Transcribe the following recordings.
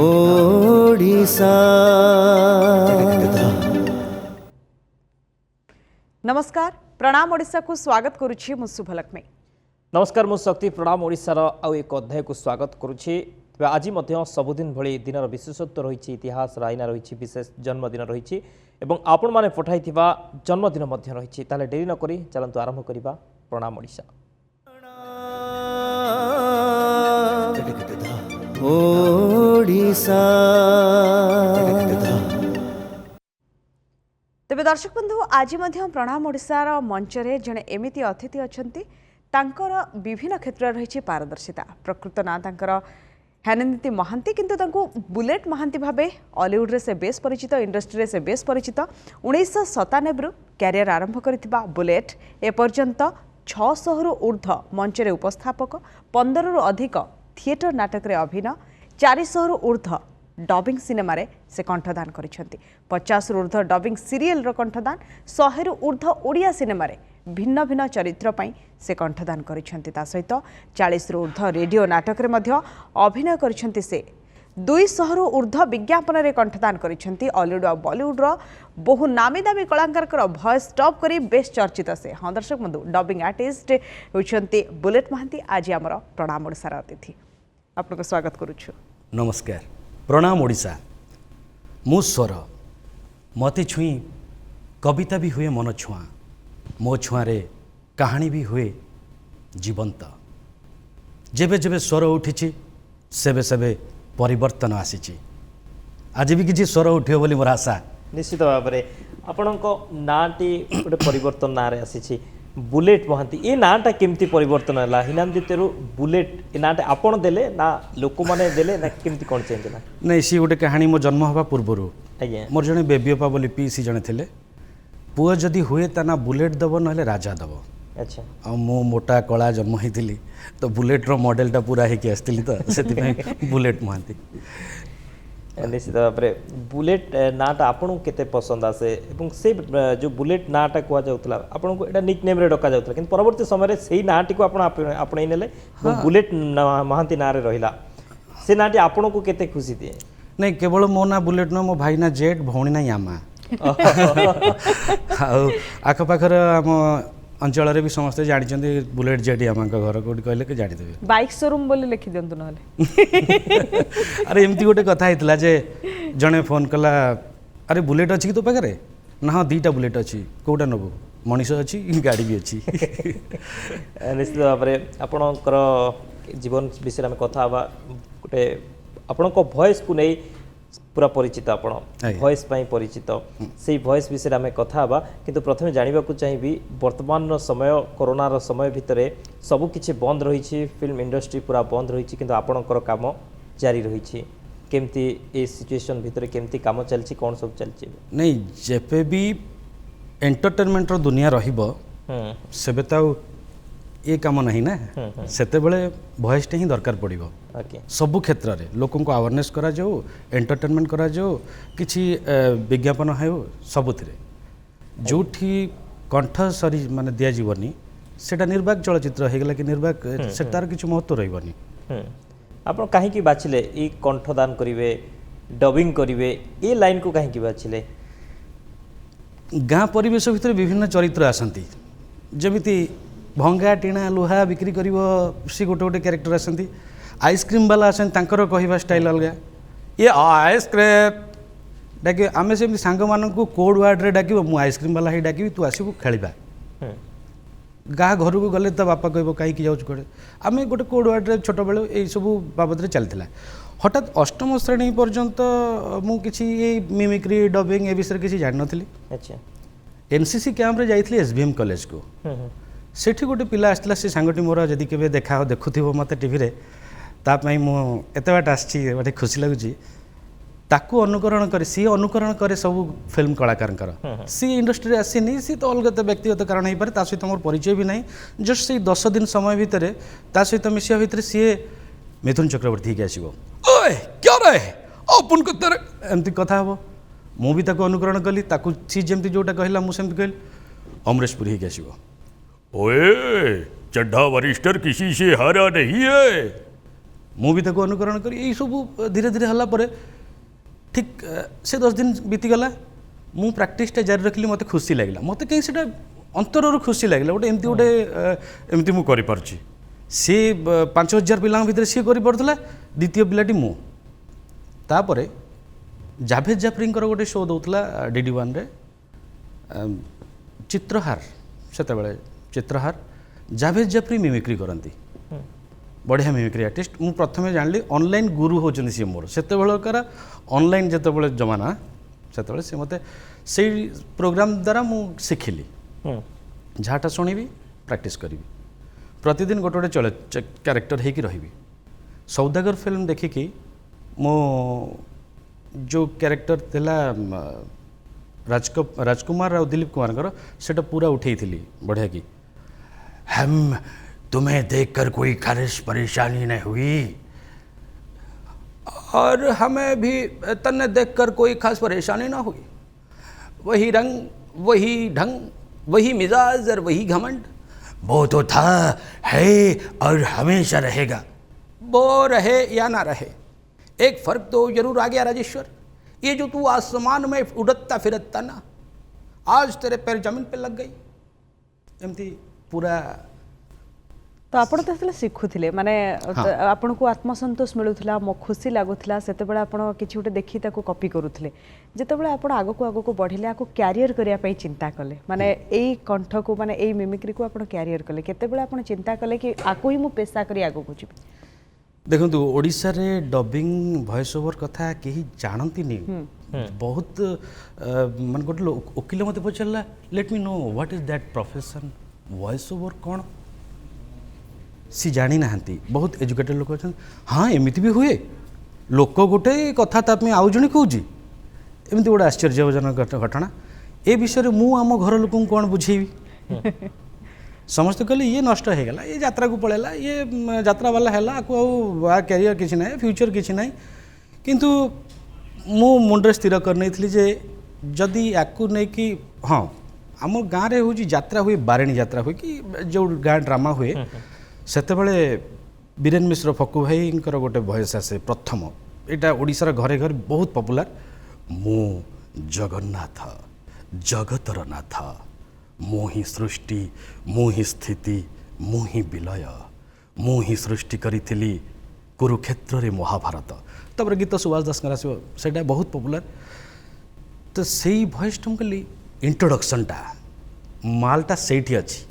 ओडिशा। नमस्कार, प्रणाम ओडिशा को स्वागत करुछि मु शुभलक्ष्मी। नमस्कार मु शक्ति प्रणाम ओडिशार आउ एक अध्याय को स्वागत करुछि। आज सबुदिन भली दिनर विशेषत्व रही इतिहास आईना रही विशेष जन्मदिन रही आपण माने पठाई जन्मदिन रही ताले डेरी न करी चलंतु आरंभ करिबा प्रणाम ओडिशा। ओडिशा। तेबे दर्शक बंधु आज प्रणाम ओडिशार मंचरे जड़े एमिति अतिथि अछंती तांकर विभिन्न क्षेत्र रही पारदर्शिता। प्रकृत ना तांकर हेननीति महांती किंतु तांको बुलेट महांती भाबे हॉलीवुड रे से बेस परिचित, इंडस्ट्री से बेस परिचित। 1997 रु कैरियर आरंभ करथिबा बुलेट एपर्यंत 600 रु ऊर्ध्व मंचरे उपस्थापक, 15 रु अधिक थिएटर नाटक रे अभिनय, 400 रु ऊर्ध्व डबिंग सिनेमा रे से कंठदान करिसेंती, 50 रु ऊर्ध्व डबिंग सीरियल रो कंठदान, 100 रु ऊर्ध्व ओडिया सिनेमा रे भिन्न भिन्न चरित्र पई से कंठदान करिसेंती। ता सहित 40 रु ऊर्ध्व रेडियो नाटक रे मध्य अभिनय करिसेंती। से 200 रु ऊर्ध्व विज्ञापन रे कंठदान करिसेंती। हॉलीवुड और बॉलीवुड रो बहु नामी दामी कलाकार भॉइस टॉप करी बेस्ट चर्चित से। हाँ दर्शक बंधु, डबिंग आर्टिस्ट होउछंती बुलेट महांती आज हमर प्रणाम ओडिसा अतिथि। आपनको स्वागत करूछु। नमस्कार, प्रणाम ओडिशा। मु स्वर मती छुई, कविता भी हुए मन छुआ, मो छुआरे कहानी भी हुए जीवंत। जेबे जेबे स्वर उठी सेबे सेबे परिवर्तन आसी। आज भी किसी स्वर उठियो बोली मोर आशा। निश्चित भाव में आपणको नाटी गोटे परिवर्तन ना रे आसी बुलेट महांती। ए नाटा केमती परिवर्तन है हिनांदितेरु बुलेट ए नाटा आपण देले ना लोक माने देले ना केमती कोन चेंज ना? नहीं, सी गोटे कहानी मो जन्म हवा पूर्वरु आज्ञा मोर जने बेबियोपा बोली पीसी जने थिले। पुआ जदि हुए ता ना बुलेट दब ना राजा दब। अच्छा, आ मो मोटा कला जन्म होइतिली तो बुलेट रो मॉडल टा पूरा हेकि आस्तिली तो सेति बुलेट महांती। निश्चित भाव में बुलेट नाटा आपन केते पसंद आसे एवं से जो बुलेट नाटा कुआ जाउतला आपन को एटा निक नेम रे डका जाउतला किंतु परवर्ती समय रे सेही नाटी को आपन आपनै नेले बुलेट महांती ना रे रहिला। से नाटी आपन को केते खुशी दिए? नहीं, केवल मो ना बुलेट न मो भाई ना जेट भौणी ना यामा। आख पाखर आम अंचल भी समस्ते जानी बुलेट जेट आम घर कौट कहले कि जानीदेवे। बाइक शोरूम बोली लिखि दियंतु नहले। अरे एमती गोटे कथा होता जे जड़े फोन कला, अरे बुलेट अच्छी कि तो पाखे ना? हाँ, 2टा बुलेट अच्छी, कौटा नबू? मनीष अच्छी, गाड़ी भी अच्छी। निश्चित भाव में आपणकर जीवन विषय में कथा गोटे आपण भॉइस को नहीं पूरा परिचित, आपण भॉइस पाई परिचित, से भॉइस विषय में कथा किंतु प्रथम जानवा चाहिए वर्तमान समय कोरोनार समय भितर सबु किछि बंद रही, फिल्म इंडस्ट्री पूरा बंद रही किंतु आपणकर काम जारी रही। केमती ए सिचुएशन भितर केमती काम चलछि, कौन सब चलछि? नहीं, जेपे भी एंटरटेनमेंट दुनिया रहिबो सेबे तो ये काम नहीं ना, सेते बेले भॉइस टे ही दरकार पड़िबो। सबु क्षेत्र रे लोक को अवेयरनेस करा जाओ, एंटरटेनमेंट करा जाओ, किछि विज्ञापन है सबुथिरे जोठी कंठ सरी माने दिया जीवनी सेटा निर्वाक चलचित्र हे गेला कि निर्वाक से तार किछु महत्व रहबनी। आपण काहे की बाछिले ई कंठदान करिवे, डबिंग करिवे, ए लाइन को काहे की बाछिले? गाँ परिवेश भितर विभिन्न चरित्र आसंती, जेमिति भंगा टीणा लुहा बिक्री कर सी गोटे गोटे क्यारेक्टर आसती। आइसक्रीम वाला आसती, तांकर कहवा स्टाइल अलग, ये आइसक्रीम डाक आम से सांग मानक कोड वार्ड रे डाक मु आइसक्रीम वाला ही डाकि तू आसबू खेलिबा। गाँ घर को गले तो बापा कह कहीं जाऊँ कड़े आम गोटे कोड वार्ड रे छोट बेलू यही सब बाबद चलता। हठात अष्टम श्रेणी पर्यंत मुझे मिमिक्री डबिंग ए विषय किसी जान नी। अच्छा, एनसीसी कैंप रे जाइए एसबीएम कॉलेज को, सेठी गोटे पिला आसला, से सांगटी मोर जदि केबे देखा देखुथिबो मते टीवी रे तापई मु एते बाट आछि, बटे खुशी लागुची। ताकू अनुकरण करे, सी अनुकरण करे सब फिल्म कलाकार। सी इंडस्ट्री आसीनी, सी तो अलग व्यक्तिगत कारण हो पारे, ता सहित मोर परिचय भी नहीं। जस्ट से 10 दिन समय भितर ता सहित मिसिया भितर सी मिथुन चक्रवर्ती के आसीबो, ओए क्या रे अपन को तेरे एमती कथा हबो। मु भी ताकू अनुकरण कली, ताकू सी जेमती जोटा कहला मु सेमती कहली। अमरेश पुरी के आसीबो, ओए चड्ढा वरिष्ठर किसी से हारा नहीं है। ମୁଁ ବି ତାକୁ ଅନୁକରଣ କରି ଏଇସବୁ ଧୀରେ ଧୀରେ ହେଲା ପରେ ଠିକ୍ ସେ 10 ଦିନ ବିତିଗଲା। ମୁଁ ପ୍ରାକ୍ଟିସଟା ଜାରି ରଖିଲି, ମୋତେ ଖୁସି ଲାଗିଲା, ମୋତେ କାହିଁ ସେଇଟା ଅନ୍ତରରୁ ଖୁସି ଲାଗିଲା, ଗୋଟେ ଏମିତି ମୁଁ କରିପାରୁଛି। ସେ 5000 ପିଲାଙ୍କ ଭିତରେ ସିଏ କରିପାରୁଥିଲା, ଦ୍ୱିତୀୟ ପିଲାଟି ମୁଁ। ତାପରେ ଜାଭେଦ ଜାଫ୍ରିଙ୍କର ଗୋଟେ ଶୋ ଦେଉଥିଲା DD1ରେ, ଚିତ୍ରହାର, ସେତେବେଳେ ଚିତ୍ରହାର, ଜାଭେଦ ଜାଫ୍ରି ମିମିକ୍ରି କରନ୍ତି, ବଢ଼ିଆ ମିମିକ୍ରି ଆର୍ଟିଷ୍ଟ। ମୁଁ ପ୍ରଥମେ ଜାଣିଲି ଅନଲାଇନ୍ ଗୁରୁ ହେଉଛନ୍ତି ସିଏ ମୋର। ସେତେବେଳକାର ଅନଲାଇନ୍ ଯେତେବେଳେ ଜମାନା, ସେତେବେଳେ ସେ ମୋତେ ସେଇ ପ୍ରୋଗ୍ରାମ୍ ଦ୍ୱାରା ମୁଁ ଶିଖିଲି। ଯାହାଟା ଶୁଣିବି ପ୍ରାକ୍ଟିସ୍ କରିବି, ପ୍ରତିଦିନ ଗୋଟେ ଗୋଟେ କ୍ୟାରେକ୍ଟର ହେଇକି ରହିବି। ସୌଦାଗର ଫିଲ୍ମ ଦେଖିକି ମୁଁ ଯେଉଁ କ୍ୟାରେକ୍ଟର ଥିଲା ରାଜକୁମାର ଆଉ ଦିलीप କୁମାରଙ୍କର, ସେଇଟା ପୁରା उठेଇଥିଲି ବଢ଼ିଆ କି। हम तुम्हें देखकर कोई खास परेशानी नहीं हुई और हमें भी तन्ने देखकर कोई खास परेशानी ना हुई, वही रंग वही ढंग वही मिजाज और वही घमंड, वो तो था, है और हमेशा रहेगा, वो रहे या ना रहे, एक फ़र्क तो जरूर आ गया राजेश्वर, ये जो तू आसमान में उड़ता फिरता ना, आज तेरे पैर जमीन पे लग गई। एमती पूरा तो आपण तो शिखुले माने आपण को आत्मसंतोष मिलूला, खुशी लगुला, से आपण किसी गोटे देखी कॉपी करुले, जितेबाला आपण आगक बढ़िले, आपको क्यारियर करने चिंता कले, माने यही कंठ को माने यही मिमिक्री को आपण क्यारियर कले, केतेबेला आपण चिंता कले कि आको ही मु पेशा करी आगक को जीवी? देखंतु ओडिसा रे डबिंग वॉइस ओवर कथा केही जानती नहीं, बहुत मन गोटे वकील मते पचारला, let me know what is that profession, voice over कौन सी जानी नाहंती। बहुत एजुकेटेड लोक अच्छा, हाँ एमती भी हुए, लोक गोटे कथा तापे आउ जने कहूँ, एमती गोटे आश्चर्यजनक घटना। ए विषय में मु आम घर लोक कौन बुझेबी? समस्त कहले ये नष्ट हो गला, ये यात्रा को पड़ेगा, ये यात्रा वाला है, कैरियर किसी ना, फ्यूचर किसी ना। किंतु मु मुंडे स्थिर करनी जे जदि याकू नहीं कि हाँ आम गाँव में हूँ यात्रा हुए, बारेणी यात्रा हुए कि जो गाँ ड्रामा हुए, सेते बळे बीरेन मिश्र फकु भाई गोटे वॉइस आसे प्रथम, यहाँ ओडिशार घरे घर बहुत पॉपुलर, मु जगन्नाथ जगतर नाथ, मु ही सृष्टि मु ही स्थिति मु ही विलय, मु ही सृष्टि करी कुरुक्षेत्र रे महाभारत। तब गीत सुभाष दास से बहुत पॉपुलर। तो से वॉइस तुम कहली इंट्रोडक्शनटा मालटा से अच्छी,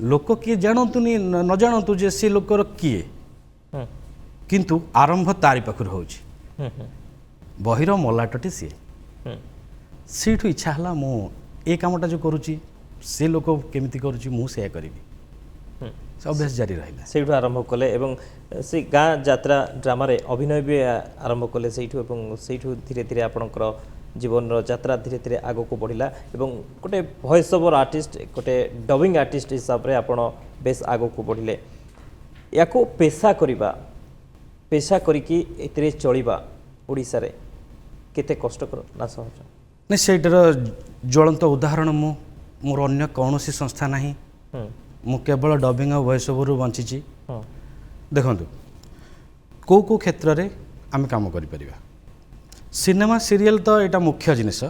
लोक किए जानतु न जानतु जे सी लोकर किए, किंतु आरंभ तारी पाखर हो बहिर मलाटटी सी सीठू इच्छा है मु ए कामटा जो करुच्ची से लोक केमिति करुच्ची मु से करी अभ्यास जारी रहा से आरंभ कले एवं से गाँ यात्रा ड्रामा रे अभिनय भी आरंभ कले से धीरे धीरे आपणकर जीवन यात्रा धीरे धीरे आग को बढ़ला एवं गोटे वॉइस ओवर आर्टिस्ट गोटे डबिंग आर्टिस्ट हिसाब से आपण बेस आग को बढ़ले। या पेशा करवा पेशा करिकी एतिरे चलिबा ओडिसा रे केते कष्टकर ना सहज नहीं, सेटार ज्वलंत उदाहरण मोर अन्य कौन संस्था नहीं, मु केवल डबिंग और वॉइस ओवर बंची। देखो कौ कौ क्षेत्र में आम काम कर सिनेमा सीरियल तो यहाँ मुख्य जिनस,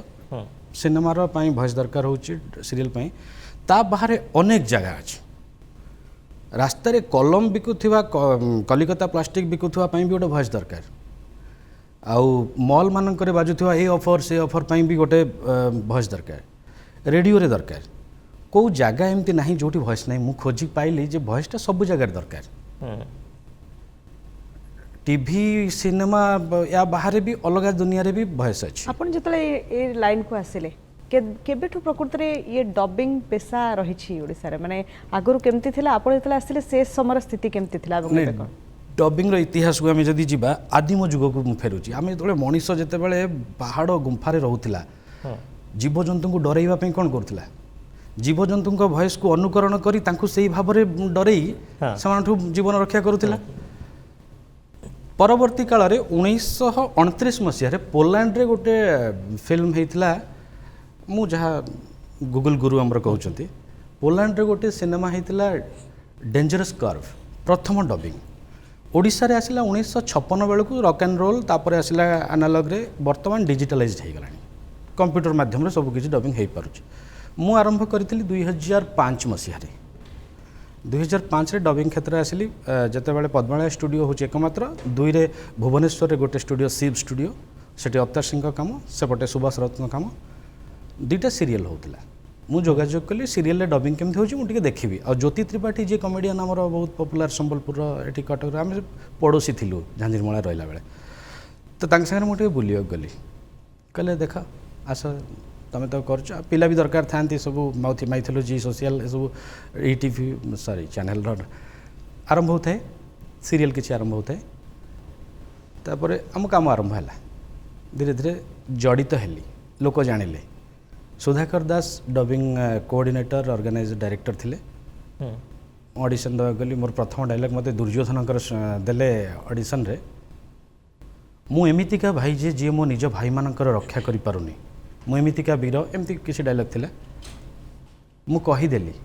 सिनेमार वॉइस दरकार हो सीरियल ता बाहर अनेक जगह अच्छी, रास्त कलम बिकुवा कलिकता प्लास्टिक बिकुवा भी गोटे वॉइस दरकार, आउ मॉल मानक बाजुवा ये ऑफर से ऑफर भी गोटे वॉइस दरकार, रेडियो रे दरकार, कौ जगह एमती ना जो वॉइस ना मुझे खोजी पाइली जे वॉइसटा सब जगह दरकार। टीवी सिनेमा या बाहर भी अलग दुनिया रे भी वॉइस अच्छी। आपण जतले ए लाइन को आसिले केबेठु प्रकृति रे ये डबिंग पेशा रही ओडिसा रे, माने आगरु केमती थिला, आपण जतले आसिले से समर स्थिति केमती थिला? डबिंग रो इतिहास को आमे जदी जिबा आदिम जुग को मु फेरुची, आमे जतले मनीष जते बेले पहाड़ गुंफा रे रहउथिला, जीव जंतु को डराइबा पई कोन करथिला, जीव जंतु को वॉइस को अनुकरण करी तांकु सेही भाबरे डरेई समानठु जीवन रक्षा करुथिला। परवर्ती काल रे 1929 मसीह पोलैंड रे गोटे फिल्म होता, मु जहाँ गूगल गुरु आमर कहते, पोलैंड रे गोटे सिनेमा होता डेंजरस कर्व, प्रथम डबिंग ओडिशा रे आसिला 1956 बेलू रॉक एंड रोल तापर आसिला एनालॉग रे वर्तमान डिजिटलाइज हो गलानी कंप्यूटर माध्यम सब किसी डबिंग हो पारुछ मु आरंभ करी 2005 मसीह 2005 डबिंग क्षेत्र आसिली जिते पद्मालय स्टूडियो हूँ एकमात्र 2 रे भुवनेश्वर रे गोटे स्टूडियो शिव स्टूडियो सेठी अवतार सिंह काम सेपटे सुभाष रत्न काम 2टा सीरियल होता मु जोगाजोग कली सीरियल रे डबिंग केमती होची मु टिके देखिबी और ज्योति त्रिपाठी जे कॉमेडियन हमर बहुत पॉपुलर संबलपुर एठी कटक आम पड़ोसी थिलु झांझिरमला रहिला बेले तो तांग संगे मु टिके बुलियो गली कहले देख आस तुम तो कर पिला भी दरकार था सब माइथोलॉजी सोशल सब ईटीवी सॉरी चैनल आरंभ होता है सीरियल किसी आरंभ होता है तापर आम काम आरंभ है धीरे धीरे जड़ित हेली लोक जानिले सुधाकर दास डबिंग कोऑर्डिनेटर ऑर्गेनाइजर डायरेक्टर थिले ऑडिशन दवा गली मोर प्रथम डायलॉग मते दुर्योधन देले ऑडिशन रे मु एमितिका भाई जे मो निज भाई मानकर रक्षा करि पारुनी मु एमितिका वीर एमती किसी डायलॉग थिला मु कहीदेली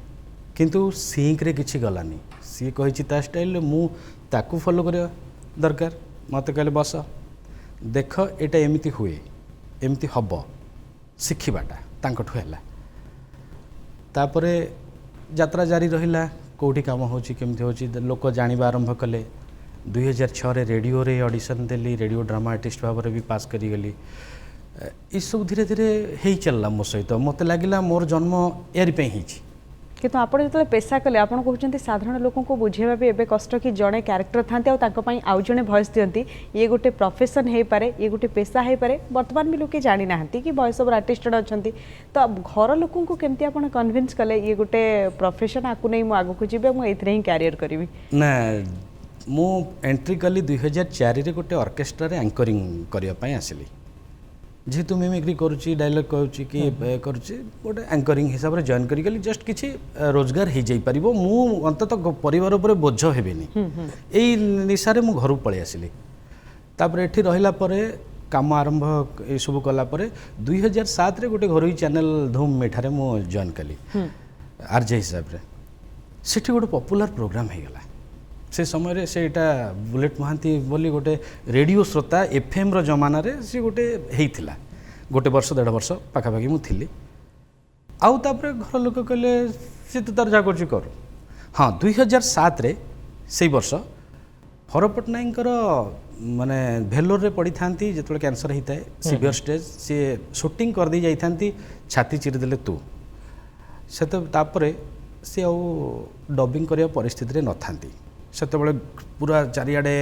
किंतु सिंक रे किछि गलानी सी कहिछि ता स्टाइल मु ताकू फॉलो कर दरकार मते कहले बस देख एटा एमिति हुए एमिति हब शिखिबाटा तांकठु हैला तापरे यात्रा जारी रहिला कोठी काम होची केमती होची लोक जानिबा आरंभ कले 2006 रे रेडियो रे ऑडिशन देली रेडियो ड्रामा आर्टिस्ट भाव रे भी पास करी गेली ई सब धीरे धीरे हेई चलला मो सहित मते लागिला मोर जन्म एरी पे हिची किंतु आपण जतले पेशा कले आपण कहउचंती साधारण लोकन को बुझेबा भी एबे कष्ट कि जणे कैरेक्टर थांते आ ताको पई आउ जणे वॉइस दियंती ये गोटे प्रोफेशन हे पारे ये गोटे पेशा हे पारे वर्तमान भी लोके जानि नाहंती कि वॉइस ओवर आर्टिस्ट अछंती तो घर लोकन को केमती आपण कन्विंस कले ये गोटे प्रोफेशन आकु नै मु आगु को जिबे मु एथरे ही कैरियर करबी ना मु एंट्री कली 2004 रे गोटे ऑर्केस्ट्रा रे एंकरिंग करिया पई आसिली जेहेतु मिमिक्री करुच्ची डायलॉग कहूँ कि करुच्ची गोटे एंकरिंग हिसाब से जॉइन करी जस्ट किसी रोजगार हो जाई परिबो मु अंततः परिवार उपर बोझ हेबिनी एई निशारे मु घर पळै आसिली तापर एठी रहिला परे काम आरंभ ए सब कला परे 2007 रे गोटे घरोई चैनल धूम मेठारे मु जॉइन कली आरजे हिसाब रे सेठी गोटे पॉपुलर प्रोग्राम हे गला से समय रे सेटा बुलेट महांती बोली गोटे रेडियो श्रोता एफएम रो जमाना रे से गोटे हेइथिला गोटे वर्ष 1.5 वर्ष पाखापाखि मु थिली आउ तापर घर लोक कहले से तो तार जा करछि कर हाँ 2007 रे से वर्ष हर पटनायकर माने भेलोर रे पड़ी थांती जेतले कैंसर होता है सीवियर स्टेज सी शूटिंग कर दी जाई थांती छाती चिर देले तू से तो तापर से आउ डबिंग करिया परिस्थिति रे न थांती सेतबेले पूरा चारिआडे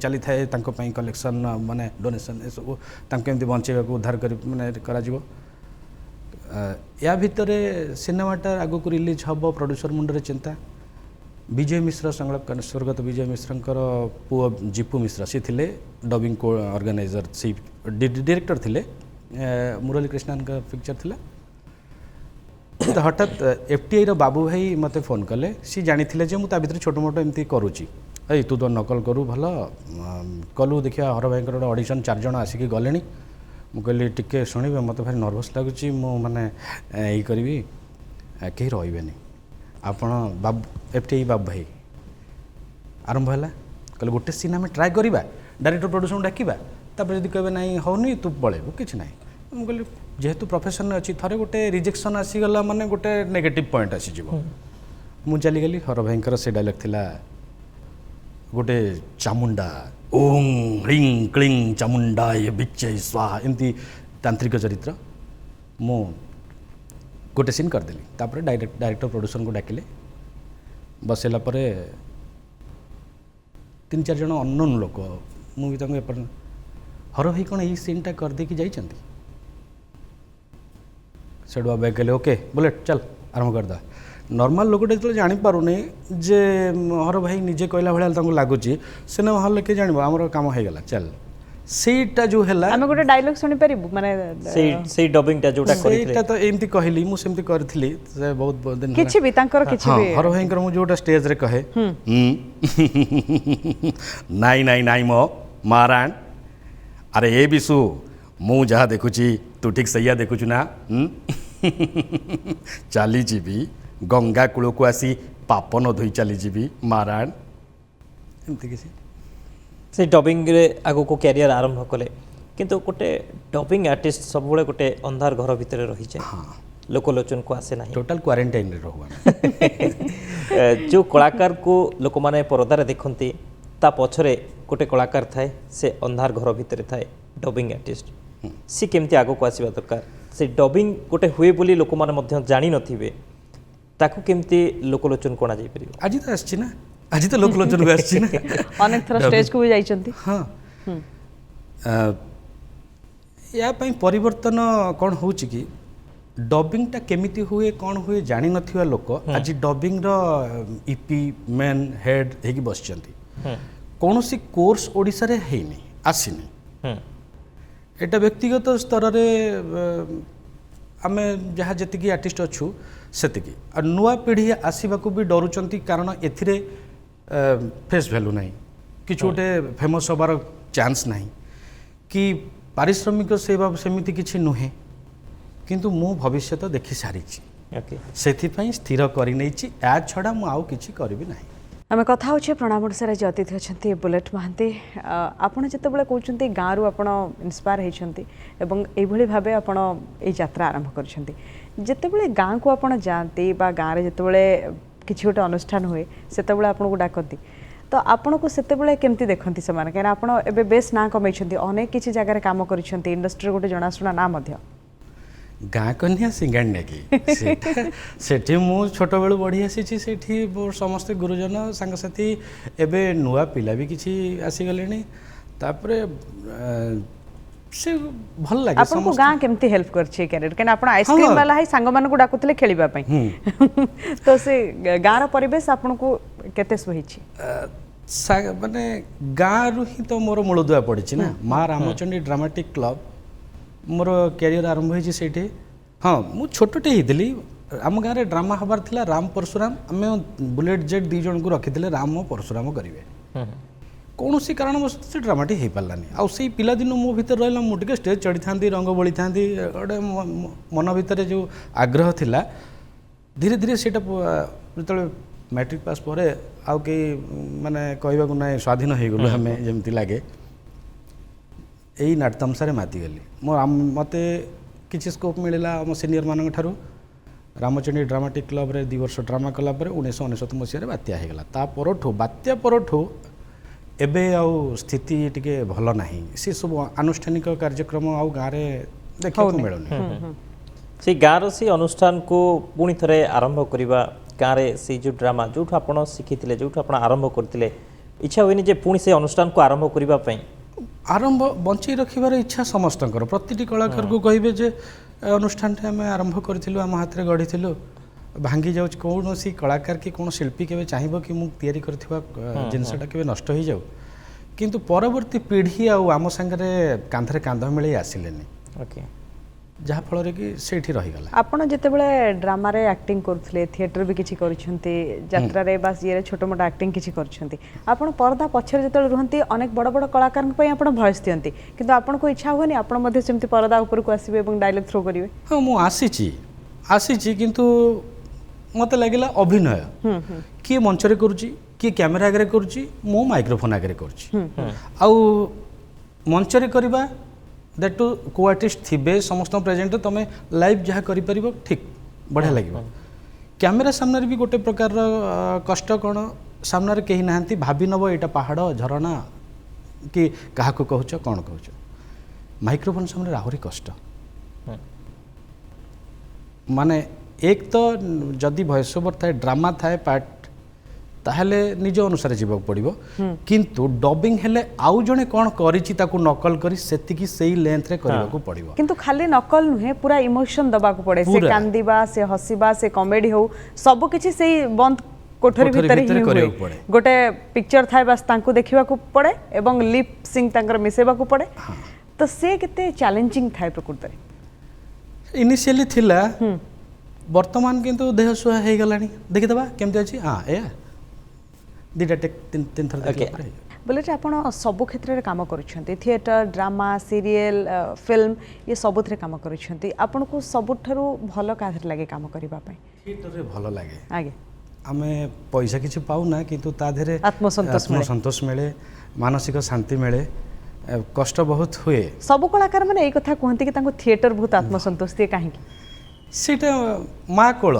चली थाए तांको पई कलेक्शन माने डोनेशन ए सब तांको एमती बंचेबा को उद्धार कर माने करा जिवो या भितरे सिनेमाटा आगो को रिलीज हबो प्रोड्यूसर मुंडरे चिंता विजय मिश्र संगलक स्वर्गत विजय मिश्रंकर पुओ जीपू मिश्र से थिले डबिंग को ऑर्गेनाइजर से डायरेक्टर थिले मुरली कृष्णन का पिक्चर थिला तो हठात एफटीआई रो बाबू भाई मते फोन कले सी जानी थिले जे मु ता भीतर छोटो मोटो एमती करूची ए तू तो नकल करू भलो कलु देखिया हर भाई को ऑडिशन 4 जण आसिकी गलेनी मु कहली टिके सुनिबे मते भारी नर्वस लागुची मु माने एई करबी के रहिबेनी आपण बाबू एफटीआई बाबू भाई आरंभ हला कहले गोटे सीन में ट्राई करिबा डायरेक्टर प्रोड्यूसर डाकिबा तापर यदि कहबे नाही होनी तू पळेबो किछ नाही मु कहली जेहेतु प्रोफेशन अच्छी थे गोटे रिजेक्शन आसीगला माने गोटे नेगेटिव पॉइंट आसीज मु चली गली हर भाईंकर से डायलॉग थिला गोटे चामुंडा ओं ह्रीं क्लीं चामुंडा ये बिच्चे स्वाहा एमती तांत्रिक चरित्र मु गोटे सीन करदेली तापर डायरेक्टर प्रोड्यूसर को डाकिले बसला परे 3-4 जन अननोन लोक मु भी हर भाई कौन यही सीनटा कर देकी जाइछंती सेडवा बैग कहले ओके बुलेट चल आरंभ करदा नॉर्मल लोकटे जो जानी पारुनी जे हर भाई निजे कहला भले तांको लागुची सिनेमा हॉल के जानबो हमर काम हो गला चल सेटा जो हैला हम गोटे डायलॉग सुनि परिबु माने से डबिंग टा जोटा करिथले सेटा तो एमती कहली मु सेमती करथिली से बहुत दिन किछि भी तांकर किछि भी हर भाईंकर मु जोटा स्टेज रे कहे नाई नाई नाई मो मारान अरे ए बिसु मु जहाँ देखुची तू ठीक सैया देखुचु ना चली जीवी गंगा कूल को आसी पाप न धोई चली जीवी माराण एमती किसी से डबिंग रे आगो को कैरियर आरंभ कले किंतु गोटे डबिंग आर्टिस्ट सब गोटे अंधार घर भितर रही जाए लोकलोचन को आसे नहीं टोटल क्वारंटाइन रे रहू जो कलाकार को लोक माने परदारे देखती ता पछरे गोटे कलाकार थाए से अंधार घर भितर थाए डबिंग आर्टिस्ट सी केमती आगो को आसीबा दरकार से डबिंग गोटे हुए बोली लोक माने मध्य जानि नथिबे ताकू केमती लोकलोचन कोना जाई परिबो आज तो आछि ना आज तो लोकलोचन को आछि ना अनेक थर स्टेज को भी जाइछंती हाँ या पई परिवर्तन कौन होउछि कि डबिंगटा केमिति हुए कौन हुए जानी नथिबा लोक आज डबिंग रो ईपी मेन हेड हेकी बसचंती कौनसी कोर्स ओडिसा रे हेनी आसीनी एटा व्यक्तिगत स्तर रे आमे जहाँ जतिकी आर्टिस्ट अच्छु सेतिकी आ नुआ पीढ़ी आसवाक भी डरुचंती कारण एथिरे फेस वैल्यू नहीं कि गोटे फेमस हबार चांस नहीं कि पारिश्रमिक सेवा सेमिति किछि नुहे किंतु मु भविष्य तो देखि सारी से स्थिर कर या छड़ा मु आउ किछि करबी नहीं आम कथा होचे प्रणाम ओडिशा जे अतिथि अच्छा बुलेट महांती आपण जितेबाला कहते गाँव रु आप इन्स्पायर होती एवं यही भाव आप यात्रा आरंभ कर जितेबाला गाँ को आप जाती गाँव में जितेबाला किसी गोटे अनुष्ठान हुए से आपको डाकती तो आपन को सेतेबेले केमती देखंती से माने कहीं आपन एबे बेस ना कमै अनेक किसी जगह काम करिसेंती इंडस्ट्री गोटे जनाशुना ना मध्य गाँ कन्या सिंगाणी कि सेठी मु छोट बेलू बढ़ी आसी सेठी समस्त गुरुजन सांगसाथी एबे नुआ पिला भी किसी आसीगले तापरे से भल लागे आपन गाँ केमती हेल्प करछि कैरियर कहीं आपन आइसक्रीम वाला है सांग मान को डाकुतले खेलिबा पई तो से गाँ रो परिवेश आपन को केते सोहिछि माने गाँ रु ही तो मोर मूलदुआ पड़ी ना माँ रामचंडी ड्रामाटिक क्लब मोर कैरियर आरंभ होइछि सेठी हाँ मु छोटटे हितली आम गाँव में ड्रामा हबार थिला राम परशुराम आम बुलेट जेट दी जन को रखी राम और परशुराम करेंगे कौन सी कारण से ड्रामाटी हो पारानी आउ से पिलादिन मो भर रहा मुझे स्टेज चढ़ी था रंग बोली था गोटे मन भितर जो आग्रह थिला धीरे धीरे से जो मैट्रिक पास पर आउ कई माने कहवाक ना स्वाधीन हो गलु आम जमी लगे यही नाटतमसा मातीगली मत किसी स्कोप मिलला आम सिनियर मान ठारू रामचंडी ड्रामाटिक क्लब रे 2 वर्ष ड्रामा कलापर 1999 मसीह बात्या होगला ता परठू बात्या परठू एबे आउ स्थिति टिके भल नाही से सब आनुष्ठानिक कार्यक्रम आउ गाँव में देखा मिलूनी से गाँव से अनुष्ठान को पुणी थे आरंभ करवा गाँव में से जो ड्रामा जो आप शिखी जो आप आरंभ करते इच्छा हुए जे पुणी से अनुष्ठान को आरंभ करने आरंभ बंचाई रखिबार इच्छा समस्तंकर प्रतिटी कलाकार को कहिबे जे अनुष्ठान आम आरंभ करूँ आम हाथ में गढ़ी भांगी जाऊँ कौन सी कलाकार कि कौन शिल्पी के चाहिए कि मुझे जिनसटा के नष्ट हो जाऊ किंतु परवर्ती पीढ़ी आम सांगे कांधरे कांध मिले आसिले ओके जहाँ फल कि सेठी रहीगला आपन जितेबाला ड्रामा रे एक्टिंग करथले थिएटर भी किछि करछंती यात्रा रे बस ये छोट मोटा एक्टिंग किछि करछंती आपन पर्दा पछर जतल रहंती अनेक बड़ बड़ कलाकार पई आपन वॉइस दियंती किंतु आपन को इच्छा होनी आपन मध्ये सेमती पर्दा ऊपर को आसीबे एवं डायलॉग थ्रो करिवे हां मु आसीची किंतु मते लागिला अभिनय किए मंच रे करूची किए कैमरा आगे करूची मो माइक्रोफोन आगे करूची आउ मंच रे करबा दैट टू को आर्टिस्ट थिबे समस्त प्रेजेंट तुम लाइव जहाँ कर ठीक बढ़िया लगे कैमेरा सामने भी गोटे प्रकार कष्ट कौन सामने कहीं ना भाभी नब यहाँ पहाड़ झरणा कि क्या कहूच कौन कहूच माइक्रोफोन सामने आहरी कष्ट माने एक तो जदि वॉइस ओवर थाए ड्रामा थाए पार्ट ताहले निज अनुसार जीवाक पड़ो किंतु डबिंग हेले आउ जने कौन करिछि ताकू नकल करी सेतिकी सेही लेंथ रे करबाकू पड़िबो किंतु खाली नकल नुहे पूरा इमोशन दबाकू पड़े से कांदीबा से हसीबा से कॉमेडी हो सब किछि सेही बंद कोठरी भीतर ही हुए गोटे पिक्चर थाए बस तांकू देखिबाकू पड़े एवं लिप सिंग तांकर मिसेबाकू पड़े तो से केते चैलेंजिंग थाए प्रकृति रे इनिशियली थिला वर्तमान किंतु देह सुहा हे गलानी देखि दबा केमते अछि हां ए दीटा तीन थर बोले आपन सब क्षेत्र में काम करुछंती थिएटर ड्रामा सीरियल फिल्म ये सब थे काम करुछंती आपन को सबुठारु भल काधर लागे काम करिबा पई थिएटर रे भल लागे आगे आमे पैसा किछि पाउ ना किंतु ता धरे आत्मसंतोष मिले मानसिक शांति मिले कष्ट बहुत हुए सब कलाकार मैंने एक कथा कहते कि तांको थिएटर बहुत आत्मसंतोष दिए कहीं सेटा माँ कोल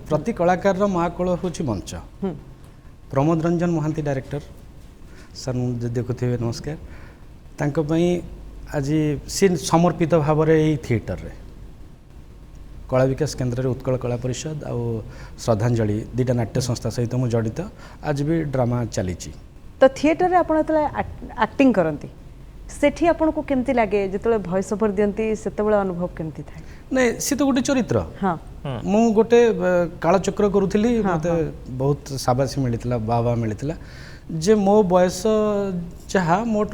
प्रति कलाकार माँ कोल हूँ मंच प्रमोद रंजन महांती डायरेक्टर सर देखुवे नमस्कार तांको पई आज सी समर्पित भाव में थिएटर रे कला विकास केन्द्र उत्कल कला परिषद आ श्रद्धांजलि दुटा नाट्य संस्था सहित मुझे जड़ित आज भी ड्रामा चली तो थिएटर रे आपण तले एक्टिंग करंती सेठी आपण को केमती लागे जतले वॉइस ओवर दियंती सेतबेले अनुभव केमती थाए नहीं सी तो गोटे चरित्र हां मु गोटे कालचक्र करूथली मते बहुत शाबाशी मिलथिला बाबा मिलथिला जे मो बयस जहा मोट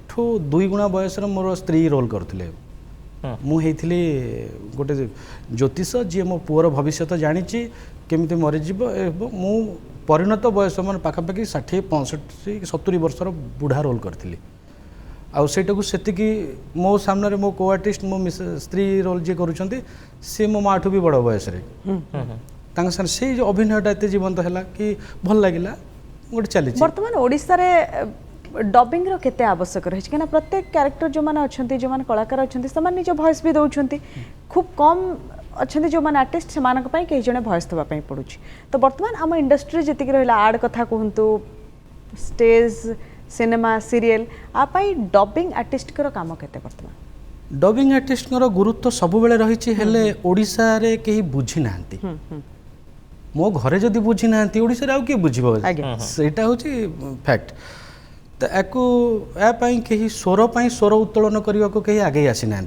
ठू 2 गुणा बयस मोर स्त्री रोल करथिले मु हेइथिली गोटे ज्योतिष जी मो पुअर भविष्य जानिछि केमिति मरि जीव मु परिणत बयस मन पाखापाखि 60 65 70 वर्षर बुढ़ा रोल करथिली आउ सेटा को सेतिकी मो सामने मो को आर्टिस्ट मो स्त्री रोल जे करूछंती से मो माठू भी बड़ बयस रे तांग सर से जो अभिनयटा एते जीवंत हैला कि भल लागिला गोटे चली वर्तमान ओडिसा रे डबिंग रो केते आवश्यक रही कि प्रत्येक कैरेक्टर जो माने अछंती जो माने कलाकार अछंती समान निज वॉइस भी दउछंती खूब कम अछंती जो माने आर्टिस्ट समानक पई कई जने वॉइस दबा पई पडुची तो वर्तमान हम इंडस्ट्री जति रहला आड कथा कहंतु स्टेज सिनेमा सीरियल आ पई डबिंग आर्टिस्ट कर काम केते वर्तमान डबिंग आर्टिस्ट कर गुरुत्व सब बेले रही हेले ओडिसा रे केही बुझी नांती मो घरे जदि बुझी नांती ओडिसा रे आ के बुझिबो सेटा होची फैक्ट तो यापाई कहीं स्वर उत्तोलन करने को कहीं आगे आसी ना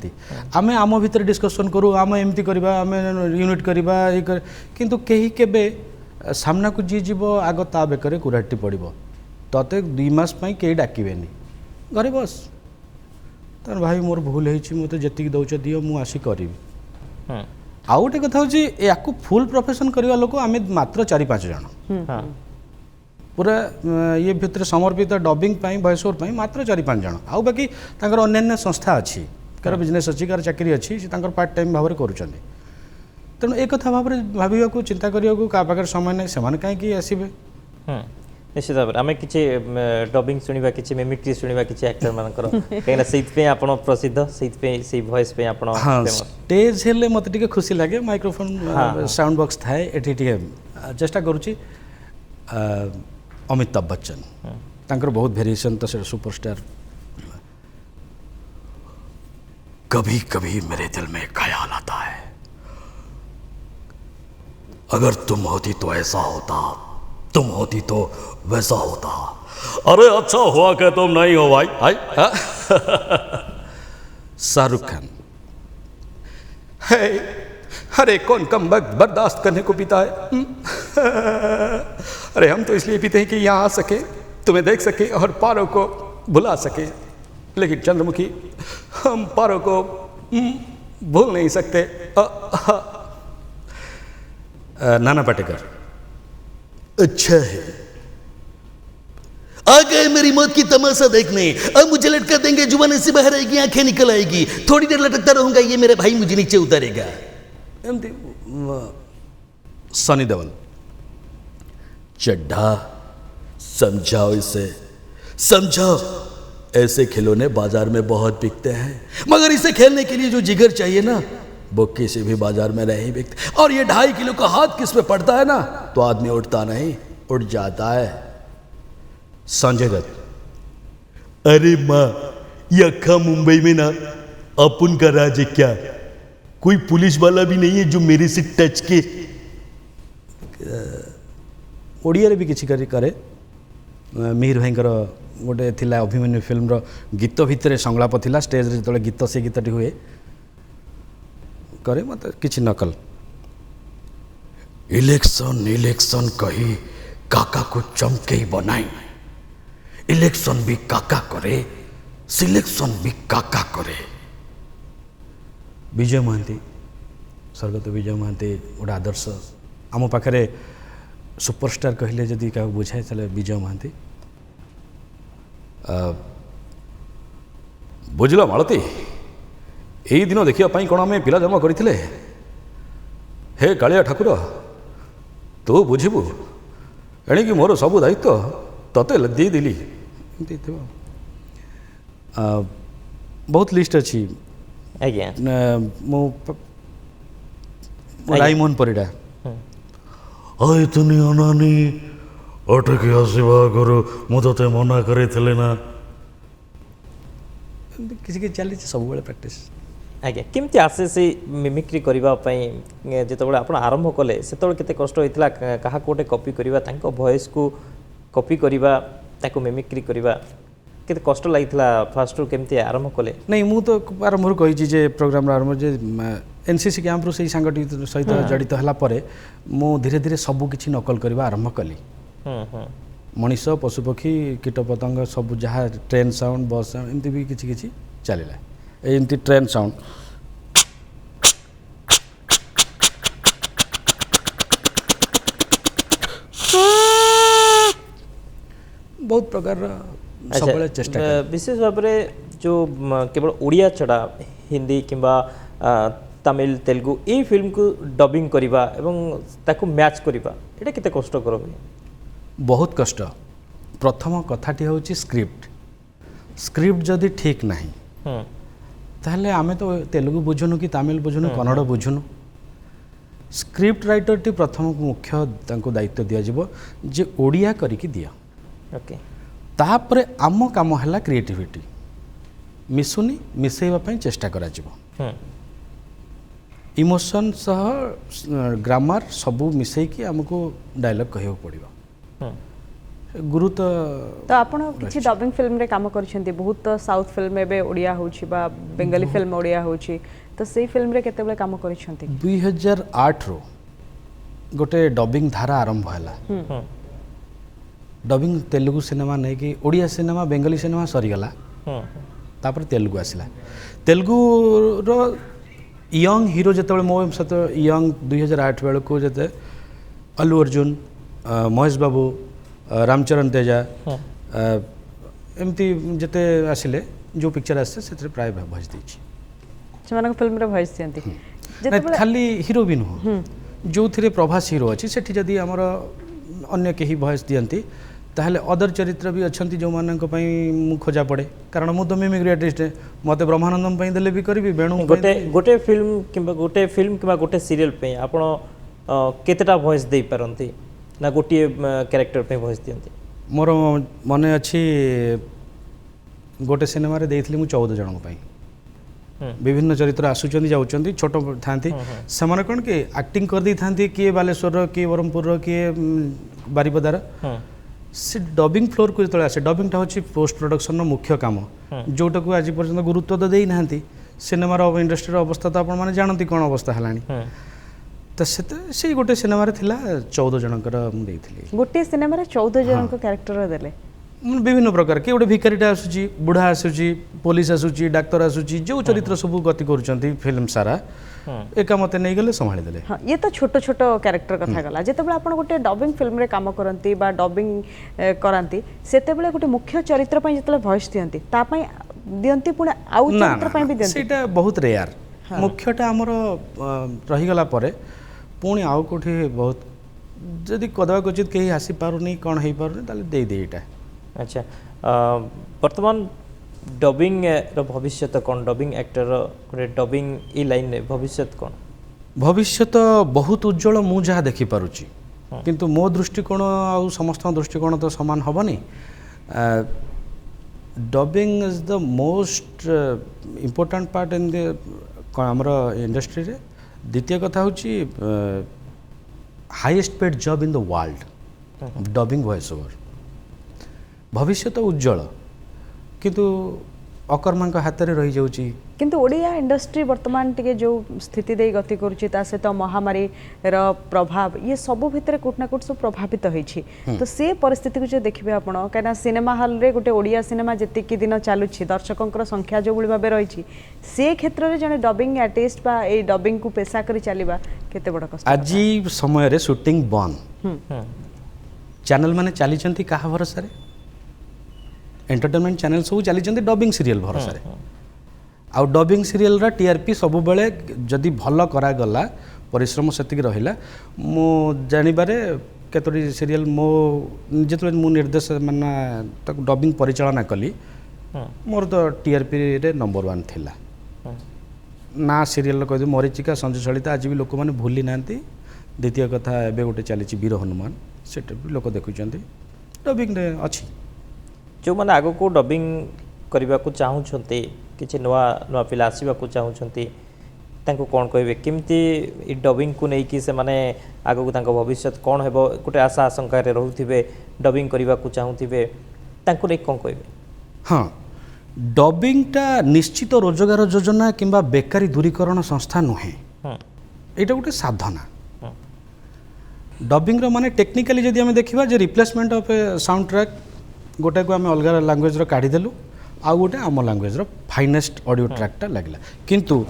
आम आम भितर डिस्कसन करूँ आम एमती करवा आम यूनिट करवा किंतु कहीं केबे सामना को जी जीव आग ता बेकर कुराटी पड़ो तते 2 मास कहीं डाकबेनि घरे बस तार भाई मोर भूल हो मत जी दौच दियो मु आसी करी आउ गोटे कथा हूँ फुल प्रोफेशन करवा लोक आम मात्र 4-5 जन पूरा ये भितर समर्पित डबिंग वॉइस ओवर मात्र 4-5 जन आउ बाकी तांकर अन्य संस्था अच्छी कार बिजनेस अच्छी कार चाकरी अच्छी से पार्ट टाइम भाव में करुँच तेणु एक कथा भाव में भाव चिंता करने क्या पाखे समय नहीं से कहीं आसबे निश्चित भाव आम कि डबिंग शुणा कि मिमिक्री शुणा कि एक्टर मानकर कहीं आप प्रसिद्ध से वॉइस पे आप स्टेज हेल्ले मत टे खुशी लगे माइक्रोफोन साउंड बॉक्स थाए एटी चेष्टा करुँची अमिताभ बच्चन तांकर बहुत वेरिएशन तो सुपरस्टार कभी कभी मेरे दिल में ख्याल आता है अगर तुम होती तो ऐसा होता तुम होती तो वैसा होता अरे अच्छा हुआ कि तुम नहीं हो भाई शाहरुख खान है अरे कौन कम वक्त बर्दाश्त करने को पीता है अरे हम तो इसलिए पीते हैं कि यहाँ आ सके तुम्हें देख सके और पारों को भुला सके लेकिन चंद्रमुखी हम पारों को भूल नहीं सकते नाना पाटेकर अच्छा है आ गए मेरी मौत की तमाशा देखने अब मुझे लटका देंगे जुबान ऐसे बाहर आएगी आंखें निकल आएगी थोड़ी देर लटकता रहूंगा ये मेरे भाई मुझे नीचे उतारेगा सनी देओल चड्ढा समझाओ इसे समझाओ ऐसे खिलौने बाजार में बहुत बिकते हैं मगर इसे खेलने के लिए जो जिगर चाहिए ना वो किसी भी बाजार में नहीं बिकते और ये 2.5 किलो का हाथ किस पे पड़ता है ना तो आदमी उठता नहीं उठ जाता है संजय दत्त अरे माँ यखा मुंबई में ना अपुन का राज है क्या कोई पुलिस वाला भी नहीं है जो मेरे से टच के ओडिया रे भी किछि करे मिहिर भाई गोटे थिला अभिमन्यु फिल्म रो गीत भितर संलाप थिला स्टेज रे जो गीत से गीतटी हुए करे मत किछि नकल इलेक्शन इलेक्शन कही काका को चमके ही बनाई इलेक्शन भी काका करे सिलेक्शन भी काका करे विजय महांती स्वर्गत विजय महांती गोटे आदर्श आम पाखे सुपरस्टार कहले जदि क्या बुझाए चले विजय महांती बुझल मालती यही दिन देखापी कौन आम पिला जन्म करते हे कालिया ठाकुर तू बुझबू एणिकी मोर सबू दायित्व तते देदेली ଏମିତି ଥିବ ବହୁତ ଲିଷ୍ଟ ଅଛି ଆଜ୍ଞା ମୁଁ ରାଇମୋହନ ପରିଡ଼ା ଆଇ ତୁନି ଅନାନି ଅଟକି ଆସିବା ଆଗରୁ ମୁଁ ତୋତେ ମନା କରିଥିଲି ନା। ଏମିତି କିଛି କିଛି ଚାଲିଛି ସବୁବେଳେ ପ୍ରାକ୍ଟିସ୍। ଆଜ୍ଞା କେମିତି ଆସେ ସେ ମିମିକ୍ରି କରିବା ପାଇଁ ଯେତେବେଳେ ଆପଣ ଆରମ୍ଭ କଲେ ସେତେବେଳେ କେତେ କଷ୍ଟ ହୋଇଥିଲା କାହାକୁ ଗୋଟେ କପି କରିବା ତାଙ୍କ ଭଏସ୍କୁ କପି କରିବା ତାକୁ ମିମିକ୍ରି କରିବା କେତେ କଷ୍ଟ ଲାଗିଥିଲା ଫାଷ୍ଟରୁ କେମିତି ଆରମ୍ଭ କଲେ? ନାଇଁ ମୁଁ ତ ଆରମ୍ଭରୁ କହିଛି ଯେ ପ୍ରୋଗ୍ରାମର ଆରମ୍ଭ ଯେ ଏନ୍ସିସି କ୍ୟାମ୍ପରୁ ସେଇ ସାଙ୍ଗଟି ସହିତ ଜଡ଼ିତ ହେଲା ପରେ ମୁଁ ଧୀରେ ଧୀରେ ସବୁ କିଛି ନକଲ କରିବା ଆରମ୍ଭ କଲି। ମଣିଷ ପଶୁପକ୍ଷୀ କୀଟପତଙ୍ଗ ସବୁ ଯାହା ଟ୍ରେନ୍ ସାଉଣ୍ଡ ବସ୍ ସାଉଣ୍ଡ ଏମିତି ବି କିଛି କିଛି ଚାଲିଲା। ଏମିତି ଟ୍ରେନ୍ ସାଉଣ୍ଡ ବହୁତ ପ୍ରକାରର ସବୁବେଳେ ଚେଷ୍ଟା କରେ। ବିଶେଷ ଭାବରେ ଯେଉଁ କେବଳ ଓଡ଼ିଆ ଛଡ଼ା ହିନ୍ଦୀ କିମ୍ବା ତାମିଲ ତେଲୁଗୁ ଏଇ ଫିଲ୍ମକୁ ଡବିଂ କରିବା ଏବଂ ତାକୁ ମ୍ୟାଚ୍ କରିବା ଏଇଟା କେତେ କଷ୍ଟକର ହୁଏ? ବହୁତ କଷ୍ଟ। ପ୍ରଥମ କଥାଟି ହେଉଛି ସ୍କ୍ରିପ୍ଟ ଯଦି ଠିକ୍ ନାହିଁ ତାହେଲେ ଆମେ ତ ତେଲୁଗୁ ବୁଝୁନୁ କି ତାମିଲ ବୁଝୁନୁ କନ୍ନଡ଼ ବୁଝୁନୁ। ସ୍କ୍ରିପ୍ଟ ରାଇଟରଟି ପ୍ରଥମ ମୁଖ୍ୟ ତାଙ୍କୁ ଦାୟିତ୍ୱ ଦିଆଯିବ ଯେ ଓଡ଼ିଆ କରିକି ଦିଅ। ଓକେ ତାପରେ ଆମ କାମ ହେଲା କ୍ରିଏଟିଭିଟି ମିଶୁନି ମିଶାଇବା ପାଇଁ ଚେଷ୍ଟା କରାଯିବ। ଇମୋସନ୍ ସହ ଗ୍ରାମାର ସବୁ ମିଶାଇକି ଆମକୁ ଡାଇଲଗ୍ କହିବାକୁ ପଡ଼ିବ। ଗୁରୁତ୍ୱ ତ ଆପଣ କିଛି ଡବିଂ ଫିଲ୍ମରେ କାମ କରିଛନ୍ତି ବହୁତ ସାଉଥ ଫିଲ୍ମ ଏବେ ଓଡ଼ିଆ ହେଉଛି ବା ବେଙ୍ଗଲୀ ଫିଲ୍ମ ଓଡ଼ିଆ ହେଉଛି ତ ସେଇ ଫିଲ୍ମରେ କେତେବେଳେ କାମ କରିଛନ୍ତି? 2008ରୁ ଗୋଟେ ଡବିଂ ଧାରା ଆରମ୍ଭ ହେଲା। ଡବିଂ ତେଲୁଗୁ ସିନେମା ନେଇକି ଓଡ଼ିଆ ସିନେମା ବେଙ୍ଗଲୀ ସିନେମା ସରିଗଲା ତାପରେ ତେଲୁଗୁ ଆସିଲା। ତେଲୁଗୁର ୟଙ୍ଗ ହିରୋ ଯେତେବେଳେ ମୋ ସହିତ ୟଙ୍ଗ 2008 ବେଳକୁ ଯେତେ ଅଲ୍ଲୁ ଅର୍ଜୁନ ମହେଶ ବାବୁ ରାମଚରଣ ତେଜା ଏମିତି ଯେତେ ଆସିଲେ ଯେଉଁ ପିକ୍ଚର ଆସିছে ସେଥିରେ ପ୍ରାୟ ଭଏସ୍ ଦେଇଛି। ସେମାନଙ୍କ ଫିଲ୍ମରେ ଭଏସ୍ ଦିଅନ୍ତି ଖାଲି ହିରୋ ବି ନୁହଁ ଯେଉଁଥିରେ ପ୍ରଭାସ ହିରୋ ଅଛି ସେଠି ଯଦି ଆମର ଅନ୍ୟ କେହି ଭଏସ୍ ଦିଅନ୍ତି ତାହେଲେ ଅଦର ଚରିତ୍ର ବି ଅଛନ୍ତି ଯେଉଁମାନଙ୍କ ପାଇଁ ମୁଁ ଖୋଜା ପଡ଼େ କାରଣ ମୁଁ ତ ମିମିକ୍ରି ଆର୍ଟିଷ୍ଟ ମୋତେ ବ୍ରହ୍ମାନନ୍ଦମ ପାଇଁ ଦେଲେ ବି କରିବି ବେଣୁ ଗୋଟେ ଫିଲ୍ମ କିମ୍ବା ଗୋଟେ ସିରିଏଲ୍ ପାଇଁ ଆପଣ କେତେଟା ଭଏସ୍ ଦେଇପାରନ୍ତି ନା ଗୋଟିଏ କ୍ୟାରେକ୍ଟର ପାଇଁ ଭଏସ୍ ଦିଅନ୍ତି? ମୋର ମନେ ଅଛି ଗୋଟେ ସିନେମାରେ ଦେଇଥିଲି ମୁଁ 14 ଜଣଙ୍କ ପାଇଁ। ବିଭିନ୍ନ ଚରିତ୍ର ଆସୁଛନ୍ତି ଯାଉଛନ୍ତି ଛୋଟ ଥାନ୍ତି ସେମାନେ କ'ଣ କି ଆକ୍ଟିଂ କରିଦେଇଥାନ୍ତି କିଏ ବାଲେଶ୍ୱରର କିଏ ବ୍ରହ୍ମପୁରର କିଏ ବାରିପଦାର। ସେ ଡବିଂ ଫ୍ଲୋରକୁ ଯେତେବେଳେ ଆସେ ଡବିଂଟା ହେଉଛି ପୋଷ୍ଟ ପ୍ରଡକ୍ସନର ମୁଖ୍ୟ କାମ ଯେଉଁଟାକୁ ଆଜି ପର୍ଯ୍ୟନ୍ତ ଗୁରୁତ୍ୱ ତ ଦେଇନାହାନ୍ତି। ସିନେମାର ଇଣ୍ଡଷ୍ଟ୍ରିର ଅବସ୍ଥା ତ ଆପଣମାନେ ଜାଣନ୍ତି କ'ଣ ଅବସ୍ଥା ହେଲାଣି। ତ ସେଇ ଗୋଟେ ସିନେମାରେ ଥିଲା 14 ଜଣଙ୍କର ମୁଁ ଦେଇଥିଲି। ଗୋଟିଏ ସିନେମାରେ 14 ଜଣଙ୍କ କ୍ୟାରେକ୍ଟର ଦେଲେ ବିଭିନ୍ନ ପ୍ରକାର କିଏ ଗୋଟେ ଭିକାରୀଟା ଆସୁଛି ବୁଢ଼ା ଆସୁଛି ପୋଲିସ ଆସୁଛି ଡାକ୍ତର ଆସୁଛି ଯେଉଁ ଚରିତ୍ର ସବୁ ଗତି କରୁଛନ୍ତି ଫିଲ୍ମ ସାରା ଏକା ମୋତେ ନେଇଗଲେ ସମ୍ଭାଳି ଦେଲେ। ହଁ ଇଏ ତ ଛୋଟ ଛୋଟ କ୍ୟାରେକ୍ଟର କଥା ଗଲା। ଯେତେବେଳେ ଆପଣ ଗୋଟେ ଡବିଂ ଫିଲ୍ମରେ କାମ କରନ୍ତି ବା ଡବିଂ କରାନ୍ତି ସେତେବେଳେ ଗୋଟେ ମୁଖ୍ୟ ଚରିତ୍ର ପାଇଁ ଯେତେବେଳେ ଭଏସ୍ ଦିଅନ୍ତି ତା ପାଇଁ ଦିଅନ୍ତି ପୁଣି ଆଉ ଚରିତ୍ର ପାଇଁ ବି ଦିଅନ୍ତି? ସେଇଟା ବହୁତ ରେୟାର। ମୁଖ୍ୟଟା ଆମର ରହିଗଲା ପରେ ପୁଣି ଆଉ କେଉଁଠି ବହୁତ ଯଦି କଦାଚିତ୍ କେହି ଆସିପାରୁନି କ'ଣ ହେଇପାରୁନି ତାହେଲେ ଦେଇଦିଏ ଏଇଟା। ଆଚ୍ଛା ବର୍ତ୍ତମାନ ଡବିଂର ଭବିଷ୍ୟତ କ'ଣ? ଡବିଂ ଆକ୍ଟରର ଗୋଟେ ଡବିଂ ଏ ଲାଇନ୍ରେ ଭବିଷ୍ୟତ କ'ଣ? ଭବିଷ୍ୟତ ବହୁତ ଉଜ୍ଜଳ ମୁଁ ଯାହା ଦେଖିପାରୁଛି କିନ୍ତୁ ମୋ ଦୃଷ୍ଟିକୋଣ ଆଉ ସମସ୍ତଙ୍କ ଦୃଷ୍ଟିକୋଣ ତ ସମାନ ହେବନି। Dubbing is the most important part in the ଆମର ଇଣ୍ଡଷ୍ଟ୍ରିରେ। ଦ୍ୱିତୀୟ କଥା ହେଉଛି highest paid job in the world dubbing voice over. ଭବିଷ୍ୟତ ଉଜ୍ଜଳ କିନ୍ତୁ ଅକର୍ମାଙ୍କ ହାତରେ ରହିଯାଉଛି। କିନ୍ତୁ ଓଡ଼ିଆ ଇଣ୍ଡଷ୍ଟ୍ରି ବର୍ତ୍ତମାନ ଟିକେ ଯେଉଁ ସ୍ଥିତି ଦେଇ ଗତି କରୁଛି ତା ସହିତ ମହାମାରୀର ପ୍ରଭାବ ଇଏ ସବୁ ଭିତରେ କୋଉଠି ନା କୋଉଠି ସବୁ ପ୍ରଭାବିତ ହେଇଛି। ତ ସେ ପରିସ୍ଥିତିକୁ ଯଦି ଦେଖିବେ ଆପଣ କାହିଁକିନା ସିନେମା ହଲ୍ରେ ଗୋଟେ ଓଡ଼ିଆ ସିନେମା ଯେତିକି ଦିନ ଚାଲୁଛି ଦର୍ଶକଙ୍କର ସଂଖ୍ୟା ଯେଉଁଭଳି ଭାବେ ରହିଛି ସେ କ୍ଷେତ୍ରରେ ଜଣେ ଡବିଂ ଆର୍ଟିଷ୍ଟ ବା ଏଇ ଡବିଂକୁ ପେଶା କରି ଚାଲିବା କେତେ ବଡ଼ କଷ୍ଟ। ଆଜି ସମୟରେ ସୁଟିଂ ବନ୍ଦ ଚ୍ୟାନେଲ ମାନେ ଚାଲିଛନ୍ତି କାହା ଭରସାରେ? एंटरटेनमेंट चैनल सब चली डबिंग सीरियल भरोसा आउ डबिंग सीरियल टीआरपी सब जदि भल करागला परिश्रम से रहा मु जानवे केतोटी सीरियल मो जो मु निर्देश माना ताको डबिंग परिचालना कली मोर तो टीआरपी रे नंबर 1 थिला ना सीरियल कह मरीचिका संजय सलिता आज भी लोक मैंने भूली ना। द्वितीय कथा एबे गोटे चली वीर हनुमान से लोक देखुं डबिंग अच्छी जो मैंने आग को डबिंग करने को चाहूँगी किसी नुआ नुआ पिला आसवाक चाहूँगी कौन कहे केमती डबिंग को लेकिन से माने आग को भविष्य कौन है गोटे आशा आशंका रोथे डबिंग करने को चाहूथे कौन कहे? हाँ डबिंगटा निश्चित रोजगार योजना किंबा बेकारी दूरीकरण संस्था नुहे यहाँ गोटे साधना डबिंग माने टेक्निकली जदि आम देखा जे replacement of a soundtrack गोटे को आम अलग लैंग्वेज काढ़ीदेलु आउ गोटे आम लैंग्वेज फाइनेस्ट ऑडियो ट्रैकटा लगला किंतु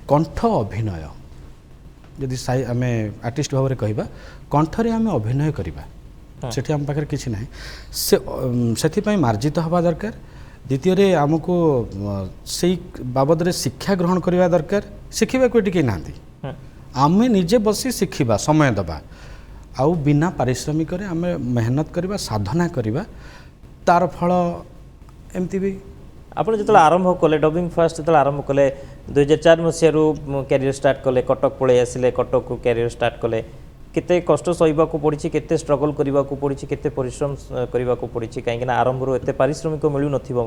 कंठ अभिनय जदि आम आर्टिस्ट भाव में कहवा कंठरे आम अभिनय करवा सेठी आम पाखे किसी ना से मार्जित हवा दरकार। द्वितीय आमको से बाबद रे शिक्षा ग्रहण करवा दरकार शिखा को ये ना आमे निजे बसी शिखा समय दबा आउ बिना पारिश्रमिक आम मेहनत करवा साधना करवा तार फल एमती भी आप जो आरंभ कले डबिंग फास्ट जो आरंभ कले 2004 मसीह कैरियर स्टार्ट कले कटक पलि आसिले कटक को कैरियर स्टार्ट कले केते कष्ट सहिबा को पड़ी केते स्ट्रगल करबा को पड़ी केते परिश्रम करबा को पड़ी कहीं आरंभ रो एते पारिश्रमिक मिलू नथिबो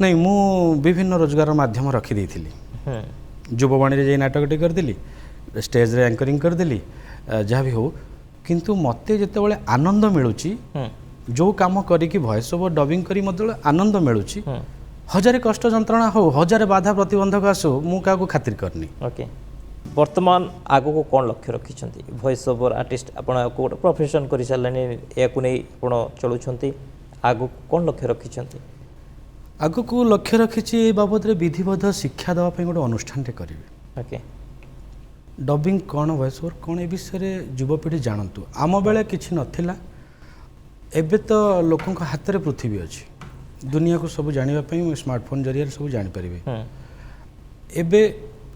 नहीं मु विभिन्न रोजगार माध्यम रखी देथिली युववाणी रे जे नाटकटी करदेली स्टेज रे एंकरिंग करदेली जहाँ भी हो किंतु मते जेतेबेले आनंद मिलुची जो काम करी वॉइस ओवर डबिंग करी मतलब आनंद मिलुची हजारे कष्ट जंत्रणा हो हजारे बाधा प्रतिबंधक आसो मु का खातिर करनी। ओके वर्तमान आगो को कौन लक्ष्य रखिछंती वॉइस ओवर आर्टिस्ट आपण गोटे प्रोफेशन कर सारे या चलुंट आगो कौन लक्ष्य रखिछंती? आगो को लक्ष्य रखी बाबद रे विधिबद्ध शिक्षा देवाई गोटे अनुष्ठान करी। ओके डबिंग कौन वॉइस ओवर कौन ए विषय युवपीढ़ी जानतु आम बेले किछि नथिला एबे तो लोकों हाथ में पृथ्वी अच्छी दुनिया को सब जानापी स्मार्टफोन जरिए सब जानीपारे एबे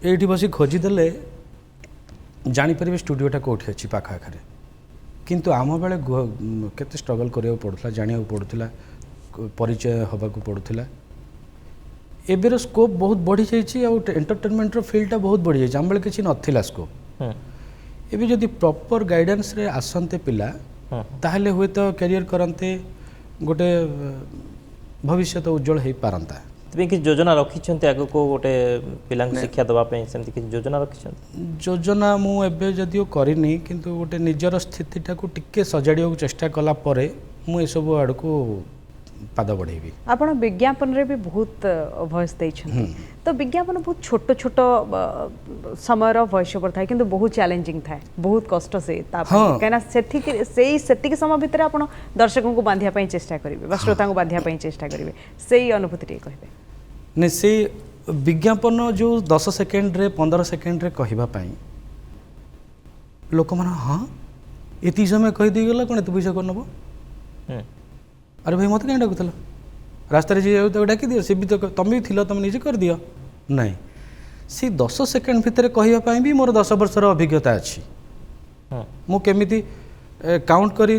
ये बस खोजीदे जानीपारे स्टूडियोटा कौटी अच्छी पाखापाखि किंतु आम बेले केते स्ट्रगल करा पड़ूला जाना पड़ूला परिचय हवा पड़ूला एबेर स्कोप बहुत बढ़ी जाइए एंटरटेनमेंट फील्डटा बहुत बढ़ी जाइए आम बेले किसी नथिला स्कोप एबे जदि प्रॉपर गाइडेंस रे आसंते पिला ताहले हुए तो कैरियर करते गोटे भविष्य तो उज्जवल हो पारंता। कि योजना रखिछन्ते आगो को गोटे पिलांक शिक्षा दबा पे सेमति कि योजना रखिछन्ते? योजना मु एबे जदियो करिनी किंतु गोटे निजर स्थितिटा को टिके सजाड़िया चेष्टा कला परे मु ए सब आड़ को पाद बढ़ेबी। आपण विज्ञापन रे भी बहुत वॉइस देछन्ते तो विज्ञापन बहुत छोट छोट समय रो वॉइस ओवर थाए किंतु बहुत चैलेंजिंग थाए बहुत कष्ट से कहना सेठी समय भितर आपण दर्शकों को बांधिया पई चेष्टा करिवे बा श्रोता को बांधिया पई चेष्टा करिवे सेही अनुभूति रे कहबे ने से विज्ञापन जो 10 सेकेंड रे 15 सेकेंड रे कहबा पई लोक मन हां एती समय कहि दी गेला कोन एत पैसा कोन नबो अरे भाई मत कहीं डाकुल रास्ते जी तो डाक दियो सी भी तो तुम भी थी तुम निजे कर दियो नहीं सी 10 सेकेंड भितर कहवाई भी मोर 10 वर्षर अभिज्ञता अच्छी मु केमिति काउंट करी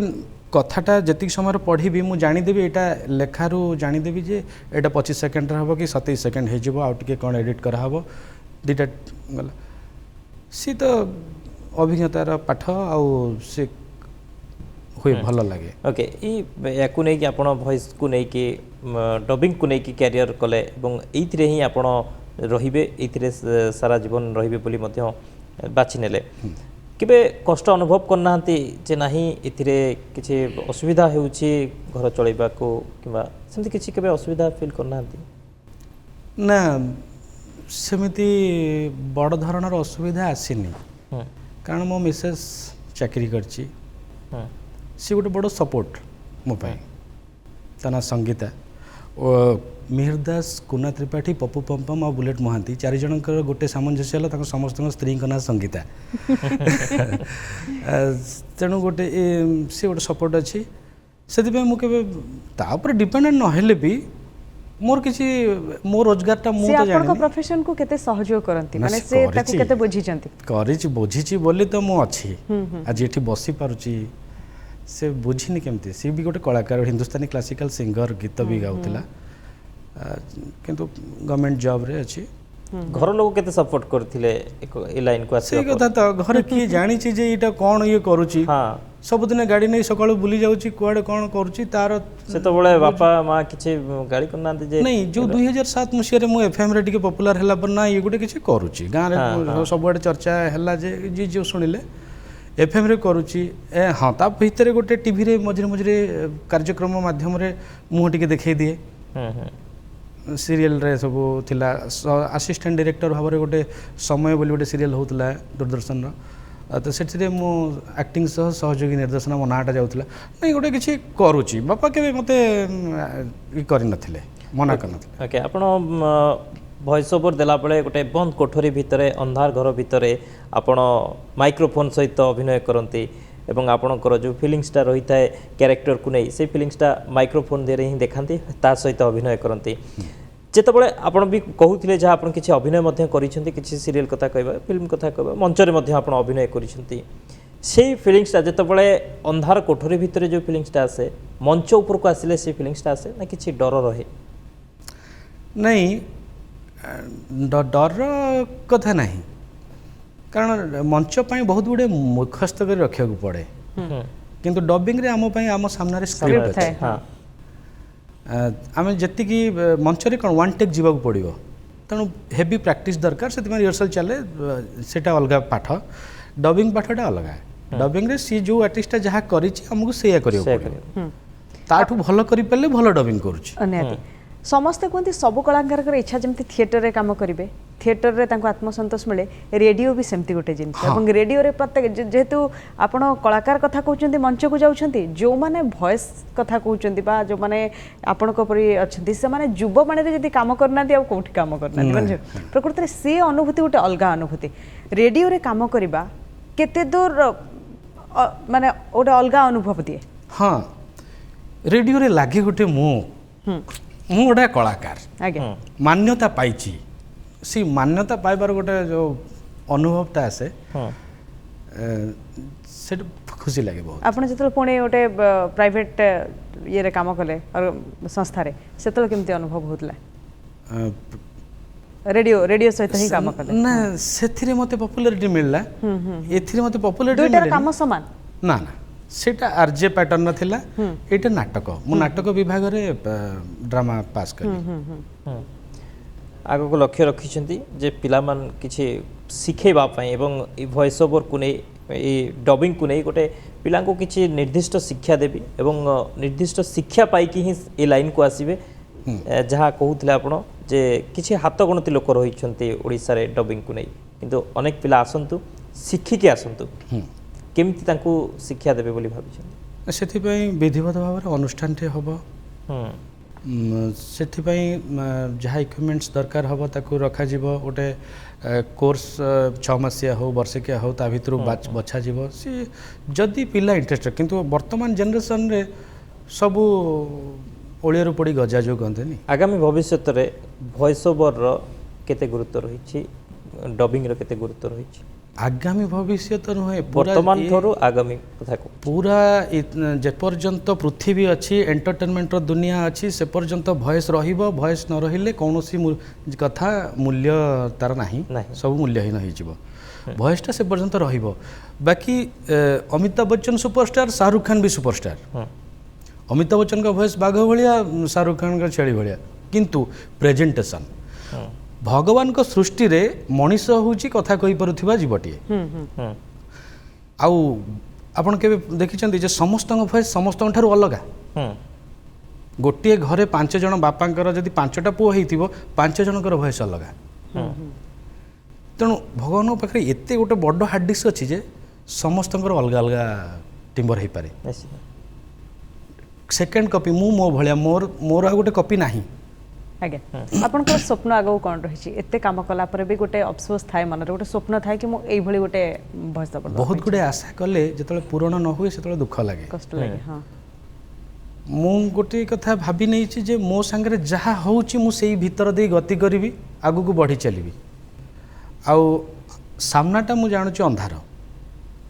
कथाटा जी समय पढ़ी मुझे जानीदेवी यहाँ लेखारू जानीदेवी जे यहाँ 25 सेकेंड हम कि 27 सेकेंड हो आउ टे कौन एडिट कराब दुटा गला सी तो अभिज्ञतार पाठ आउ सी हुए भल लगे। ओके या नहीं आप वॉइस को लेकिन डबिंग को लेकिन कैरियर कले ये ही आप रे सारा जीवन रे बाछि नेले केबे कष्ट अनुभव करना जे नाही इथिरे किछि असुविधा होउछि घर चलैबा को किबा सेमति किछि केबे असुविधा फील करना ना सेमिति बड़ धरणर असुविधा आसीनी कारण मो मिसेस चाकरी करछि सी गोटे बड़ सपोर्ट मो ता ना संगीता मिहिर दास कुना त्रिपाठी पप्पू पम्पम और बुलेट महांती 4 जनकर गोटे सामंजस्य है समस्त स्त्री ना संगीता तेणु गोटे सी गोटे सपोर्ट अच्छी से मुझे डिपेंडेंट नहेले भी मोर किसी मो रोजगारटा मु से तो आपनको जानि प्रोफेशन को केते सहयोग करंती ना, माने से से ताको करिछि। केते बुझिचंती କରିଛି ବୁଝିଛି ବୋଲି ତ ମୁଁ ଅଛି ଆଜି ଏଠି ବସି ପାରୁଛି ସେ ବୁଝିନି କେମିତି ସିଏ ବି ଗୋଟେ କଳାକାର ହିନ୍ଦୁସ୍ତାନୀ କ୍ଲାସିକାଲ ସିଙ୍ଗର ଗୀତ ବି ଗାଉଥିଲା କିନ୍ତୁ ଗଭର୍ଣ୍ଣମେଣ୍ଟ ଜବ୍ରେ ଅଛି ଘର ଲୋକ କେତେ ସପୋର୍ଟ କରିଥିଲେ ଏ ଲାଇନକୁ ସେଇ ଆସିବା କଥା ତ ଘରେ କିଏ ଜାଣିଛି ଯେ ଏଇଟା କ'ଣ ଇଏ କରୁଛି ହଁ ସବୁଦିନ ଗାଡ଼ି ନେଇ ସକାଳୁ ବୁଲି ଯାଉଛି କୁଆଡ଼େ କ'ଣ କରୁଛି ତାର ସେତେବେଳେ ବାପା ମା କିଛି ଗାଳି କରିନାହାନ୍ତି ଯେ ନାଇଁ ଯେଉଁ 2007 ମସିହାରେ ମୁଁ ଏଫ୍ଏମ୍ରେ ଟିକେ ପପୁଲାର ହେଲା ପରେ ନା ଇଏ ଗୋଟେ କିଛି କରୁଛି ଗାଁରେ ସବୁଆଡ଼େ ଚର୍ଚ୍ଚା ହେଲା ଯେ ଯିଏ ଯେଉଁ ଶୁଣିଲେ ଏଫ୍ଏମ୍ରେ କରୁଛି ହଁ ତା ଭିତରେ ଗୋଟେ ଟିଭିରେ ମଝିରେ ମଝିରେ କାର୍ଯ୍ୟକ୍ରମ ମାଧ୍ୟମରେ ମୁହଁ ଟିକେ ଦେଖେଇ ଦିଏ ସିରିଏଲରେ ସବୁ ଥିଲା ଆସିଷ୍ଟାଣ୍ଟ ଡିରେକ୍ଟର ଭାବରେ ଗୋଟେ ସମୟ ବୋଲି ଗୋଟେ ସିରିଏଲ ହେଉଥିଲା ଦୂରଦର୍ଶନର ତ ସେଥିରେ ମୁଁ ଆକ୍ଟିଂ ସହ ସହଯୋଗୀ ନିର୍ଦ୍ଦେଶନା ମୋ ନାଁଟା ଯାଉଥିଲା ନାଇଁ ଗୋଟେ କିଛି କରୁଛି ବାପା କେବେ ମୋତେ ଇ କରିନଥିଲେ ମନା କରିନଥିଲେ ଓକେ ଆପଣ ଭଏସ୍ ଓଭର ଦେଲାବେଳେ ଗୋଟେ ବନ୍ଦ କୋଠରୀ ଭିତରେ ଅନ୍ଧାର ଘର ଭିତରେ ଆପଣ ମାଇକ୍ରୋଫୋନ୍ ସହିତ ଅଭିନୟ କରନ୍ତି ଏବଂ ଆପଣଙ୍କର ଯେଉଁ ଫିଲିଂସଟା ରହିଥାଏ କ୍ୟାରେକ୍ଟରକୁ ନେଇ ସେଇ ଫିଲିଂସଟା ମାଇକ୍ରୋଫୋନ୍ ଦେହରେ ହିଁ ଦେଖାନ୍ତି ତା ସହିତ ଅଭିନୟ କରନ୍ତି ଯେତେବେଳେ ଆପଣ ବି କହୁଥିଲେ ଯାହା ଆପଣ କିଛି ଅଭିନୟ ମଧ୍ୟ କରିଛନ୍ତି କିଛି ସିରିଏଲ କଥା କହିବା ଫିଲ୍ମ କଥା କହିବା ମଞ୍ଚରେ ମଧ୍ୟ ଆପଣ ଅଭିନୟ କରିଛନ୍ତି ସେଇ ଫିଲିଂସଟା ଯେତେବେଳେ ଅନ୍ଧାର କୋଠରୀ ଭିତରେ ଯେଉଁ ଫିଲିଂସଟା ଆସେ ମଞ୍ଚ ଉପରକୁ ଆସିଲେ ସେଇ ଫିଲିଂସଟା ଆସେ ନା କିଛି ଡର ରହେ ନାଇଁ ଡର କଥା ନାହିଁ କାରଣ ମଞ୍ଚ ପାଇଁ ବହୁତ ଗୁଡ଼ିଏ ମୁଖସ୍ଥ କରି ରଖିବାକୁ ପଡ଼େ କିନ୍ତୁ ଡବିଂରେ ଆମ ପାଇଁ ଆମ ସାମ୍ନାରେ ସ୍କ୍ରିପ୍ଟ ଅଛି ଥାଏ ହଁ ଆମେ ଯେତିକି ମଞ୍ଚରେ କ'ଣ ୱାନ୍ ଟେକ୍ ଯିବାକୁ ପଡ଼ିବ ତେଣୁ ହେଭି ପ୍ରାକ୍ଟିସ୍ ଦରକାର ସେଥିପାଇଁ ରିହର୍ସାଲ୍ ଚାଲେ ସେଇଟା ଅଲଗା ପାଠ ଡବିଂ ପାଠଟା ଅଲଗା ଡବିଂରେ ସିଏ ଯେଉଁ ଆର୍ଟିଷ୍ଟଟା ଯାହା କରିଛି ଆମକୁ ସେଇଆ କରିବାକୁ ପଡ଼ିବ ତାଠୁ ଭଲ କରିପାରିଲେ ଭଲ ଡବିଂ କରୁଛି ନିହାତି ସମସ୍ତେ କୁହନ୍ତି ସବୁ କଳାକାରଙ୍କର ଇଚ୍ଛା ଯେମିତି ଥିଏଟରରେ କାମ କରିବେ ଥିଏଟରରେ ତାଙ୍କୁ ଆତ୍ମସନ୍ତୋଷ ମିଳେ ରେଡ଼ିଓ ବି ସେମିତି ଗୋଟେ ଜିନିଷ ଏବଂ ରେଡ଼ିଓରେ ପ୍ରତ୍ୟେକ ଯେହେତୁ ଆପଣ କଳାକାର କଥା କହୁଛନ୍ତି ମଞ୍ଚକୁ ଯାଉଛନ୍ତି ଯେଉଁମାନେ ଭଏସ୍ କଥା କହୁଛନ୍ତି ବା ଯେଉଁମାନେ ଆପଣଙ୍କ ପରି ଅଛନ୍ତି ସେମାନେ ଯୁବବାଣୀରେ ଯଦି କାମ କରୁନାହାନ୍ତି ଆଉ କେଉଁଠି କାମ କରୁନାହାନ୍ତି ମାନେ ପ୍ରକୃତରେ ସେ ଅନୁଭୂତି ଗୋଟେ ଅଲଗା ଅନୁଭୂତି ରେଡ଼ିଓରେ କାମ କରିବା କେତେ ଦୂର ମାନେ ଗୋଟେ ଅଲଗା ଅନୁଭବ ଦିଏ ହଁ ରେଡ଼ିଓରେ ଲାଗେ ଗୋଟେ ମୁଁ ଗୋଟେ କଳାକାର ଆଜ୍ଞା ମାନ୍ୟତା ପାଇଛି ସେ ମାନ୍ୟତା ପାଇବାର ଗୋଟେ ଯେଉଁ ଅନୁଭବଟା ଆସେ ସେଟା ଖୁସି ଲାଗେ ବହୁତ ଆପଣ ଯେତେବେଳେ ପୁଣି ଗୋଟେ ପ୍ରାଇଭେଟ ଇଏରେ କାମ କଲେ ସଂସ୍ଥାରେ ସେତେବେଳେ କେମିତି ଅନୁଭବ ହେଉଥିଲା ରେଡ଼ିଓ ସହିତ ହିଁ କାମ କଲେ ନା ସେଥିରେ ମୋତେ ପପୁଲାରିଟି ମିଳିଲା ଏଥିରେ ମୋତେ ପପୁଲାରିଟି ଦୁଇଟାର କାମ ସମାନ ନା ନା ସେଇଟା ଆର୍ଜେ ପ୍ୟାଟର୍ନ ଥିଲା ଏଇଟା ନାଟକ ମୁଁ ନାଟକ ବିଭାଗରେ ଡ୍ରାମା ପାସ୍ କଲି ଆଗକୁ ଲକ୍ଷ୍ୟ ରଖିଛନ୍ତି ଯେ ପିଲାମାନେ କିଛି ଶିଖେଇବା ପାଇଁ ଏବଂ ଏ ଭଏସ୍ ଓଭରକୁ ନେଇ ଏଇ ଡବିଂକୁ ନେଇ ଗୋଟେ ପିଲାଙ୍କୁ କିଛି ନିର୍ଦ୍ଦିଷ୍ଟ ଶିକ୍ଷା ଦେବି ଏବଂ ନିର୍ଦ୍ଦିଷ୍ଟ ଶିକ୍ଷା ପାଇକି ହିଁ ଏ ଲାଇନ୍କୁ ଆସିବେ ଯାହା କହୁଥିଲେ ଆପଣ ଯେ କିଛି ହାତ ଗଣତି ଲୋକ ରହିଛନ୍ତି ଓଡ଼ିଶାରେ ଡବିଂକୁ ନେଇ କିନ୍ତୁ ଅନେକ ପିଲା ଆସନ୍ତୁ ଶିଖିକି ଆସନ୍ତୁ କେମିତି ତାଙ୍କୁ ଶିକ୍ଷା ଦେବେ ବୋଲି ଭାବିଛନ୍ତି ସେଥିପାଇଁ ବିଧିବଦ୍ଧ ଭାବରେ ଅନୁଷ୍ଠାନଟେ ହେବ ସେଥିପାଇଁ ଯାହା ଇକ୍ୟୁପମେଣ୍ଟସ୍ ଦରକାର ହେବ ତାକୁ ରଖାଯିବ ଗୋଟେ କୋର୍ସ 6 ମାସିଆ ହେଉ ବର୍ଷିକିଆ ହେଉ ତା ଭିତରୁ ବଛାଯିବ ସେ ଯଦି ପିଲା ଇଣ୍ଟରେଷ୍ଟେଡ୍ କିନ୍ତୁ ବର୍ତ୍ତମାନ ଜେନେରେସନରେ ସବୁ ଓଳିଆରୁ ପଡ଼ି ଗଜା ଯେଉଁ କହନ୍ତିନି ଆଗାମୀ ଭବିଷ୍ୟତରେ ଭଏସ୍ ଓଭରର କେତେ ଗୁରୁତ୍ୱ ରହିଛି ଡବିଂର କେତେ ଗୁରୁତ୍ୱ ରହିଛି ଆଗାମୀ ଭବିଷ୍ୟତ ନୁହେଁ ବର୍ତ୍ତମାନ ଠାରୁ ଆଗାମୀ କଥା ପୁରା ଯେପର୍ଯ୍ୟନ୍ତ ପୃଥିବୀ ଅଛି ଏଣ୍ଟରଟେନମେଣ୍ଟର ଦୁନିଆ ଅଛି ସେ ପର୍ଯ୍ୟନ୍ତ ଭଏସ୍ ରହିବ ଭଏସ୍ ନ ରହିଲେ କୌଣସି କଥା ମୂଲ୍ୟ ତାର ନାହିଁ ସବୁ ମୂଲ୍ୟହୀନ ହେଇଯିବ ଭଏସ୍ଟା ସେ ପର୍ଯ୍ୟନ୍ତ ରହିବ ବାକି ଅମିତାଭ ବଚ୍ଚନ ସୁପରଷ୍ଟାର ଶାହରୁଖ ଖାନ ବି ସୁପରଷ୍ଟାର ଅମିତାଭ ବଚ୍ଚନଙ୍କ ଭଏସ୍ ବାଘ ଭଳିଆ ଶାହରୁଖ ଖାନଙ୍କ ଛେଳି ଭଳିଆ କିନ୍ତୁ ପ୍ରେଜେଣ୍ଟେସନ୍ ଭଗବାନଙ୍କ ସୃଷ୍ଟିରେ ମଣିଷ ହେଉଛି କଥା କହିପାରୁଥିବା ଜୀବଟିଏ ଆଉ ଆପଣ କେବେ ଦେଖିଛନ୍ତି ଯେ ସମସ୍ତଙ୍କ ଭଏସ୍ ସମସ୍ତଙ୍କ ଠାରୁ ଅଲଗା ଗୋଟିଏ ଘରେ 5 ଜଣ ବାପାଙ୍କର ଯଦି 5ଟା ପୁଅ ହେଇଥିବ 5 ଜଣଙ୍କର ଭଏସ୍ ଅଲଗା ତେଣୁ ଭଗବାନଙ୍କ ପାଖରେ ଏତେ ଗୋଟେ ବଡ଼ ହାର୍ଡ଼ ଡିସ୍କ ଅଛି ଯେ ସମସ୍ତଙ୍କର ଅଲଗା ଅଲଗା ଟିମ୍ବର ହେଇପାରେ ସେକେଣ୍ଡ କପି ମୁଁ ମୋ ଭଳିଆ ମୋର ଆଉ ଗୋଟେ କପି ନାହିଁ ଆଜ୍ଞା ଆପଣଙ୍କର ସ୍ୱପ୍ନ ଆଗକୁ କ'ଣ ରହିଛି ଏତେ କାମ କଲା ପରେ ବି ଗୋଟେ ଅଫସୋସ ଥାଏ ମନରେ ଗୋଟେ ସ୍ୱପ୍ନ ଥାଏ କି ମୁଁ ଏଇଭଳି ଗୋଟେ ଭଏସ୍ ଦେବ ବହୁତ ଗୁଡ଼ିଏ ଆଶା କଲେ ଯେତେବେଳେ ପୂରଣ ନ ହୁଏ ସେତେବେଳେ ଦୁଃଖ ଲାଗେ କଷ୍ଟ ଲାଗେ ହଁ ମୁଁ ଗୋଟିଏ କଥା ଭାବି ନେଇଛି ଯେ ମୋ ସାଙ୍ଗରେ ଯାହା ହେଉଛି ମୁଁ ସେଇ ଭିତର ଦେଇ ଗତି କରିବି, ଆଗକୁ ବଢ଼ି ଚାଲିବି। ଆଉ ସାମ୍ନାଟା ମୁଁ ଜାଣୁଛି ଅନ୍ଧାର,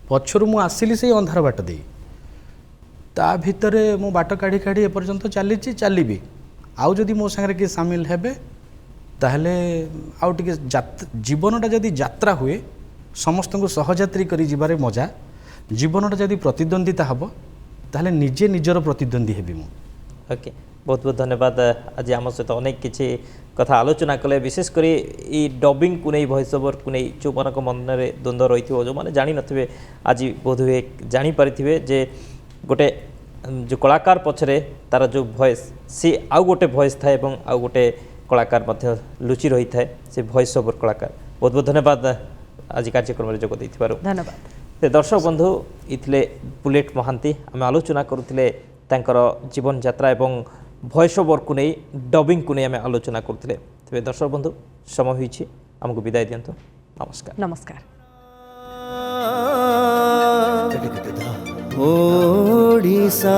ପଛରୁ ମୁଁ ଆସିଲି ସେଇ ଅନ୍ଧାର ବାଟ ଦେଇ, ତା ଭିତରେ ମୁଁ ବାଟ କାଢ଼ି କାଢ଼ି ଏପର୍ଯ୍ୟନ୍ତ ଚାଲିଛି, ଚାଲିବି। ଆଉ ଯଦି ମୋ ସାଙ୍ଗରେ କିଏ ସାମିଲ ହେବେ ତାହେଲେ ଆଉ ଟିକେ ଜୀବନଟା ଯଦି ଯାତ୍ରା ହୁଏ, ସମସ୍ତଙ୍କୁ ସହଯାତ୍ରୀ କରି ଯିବାରେ ମଜା, ଜୀବନଟା ଯଦି ପ୍ରତିଦ୍ୱନ୍ଦିତା ହେବ ତାହେଲେ ନିଜେ ନିଜର ପ୍ରତିଦ୍ୱନ୍ଦ୍ୱୀ ହେବି ମୁଁ। ओके बहुत बहुत धन्यवाद आज आम सहित अनेक किसी कथा आलोचना कले विशेष करी ई डबिंग को नहीं वॉइस ओवर को नहीं जो मान मन में द्वंद्व रही जो मैंने जानी नथिबे आज बोध हुए जानी पारिथिबे जे गोटे जो कलाकार पछरे तार जो वॉइस सी आउ गोटे वॉइस थाए एवं आउ गोटे कलाकार मध्य लुचि रही थाए से वॉइस ओवर कलाकार बहुत बहुत धन्यवाद आज कार्यक्रम में जोग देथिबारु धन्यवाद। दर्शक बंधु इथिले बुलेट महांती आम आलोचना करुथिले तांकर जीवन यात्रा एवं वॉइस ओवर को नहीं डबिंग को नहीं आम आलोचना करते। तेज दर्शक बंधु समय होइछि आमको विदाय दियंतु। नमस्कार नमस्कार। ओडिशा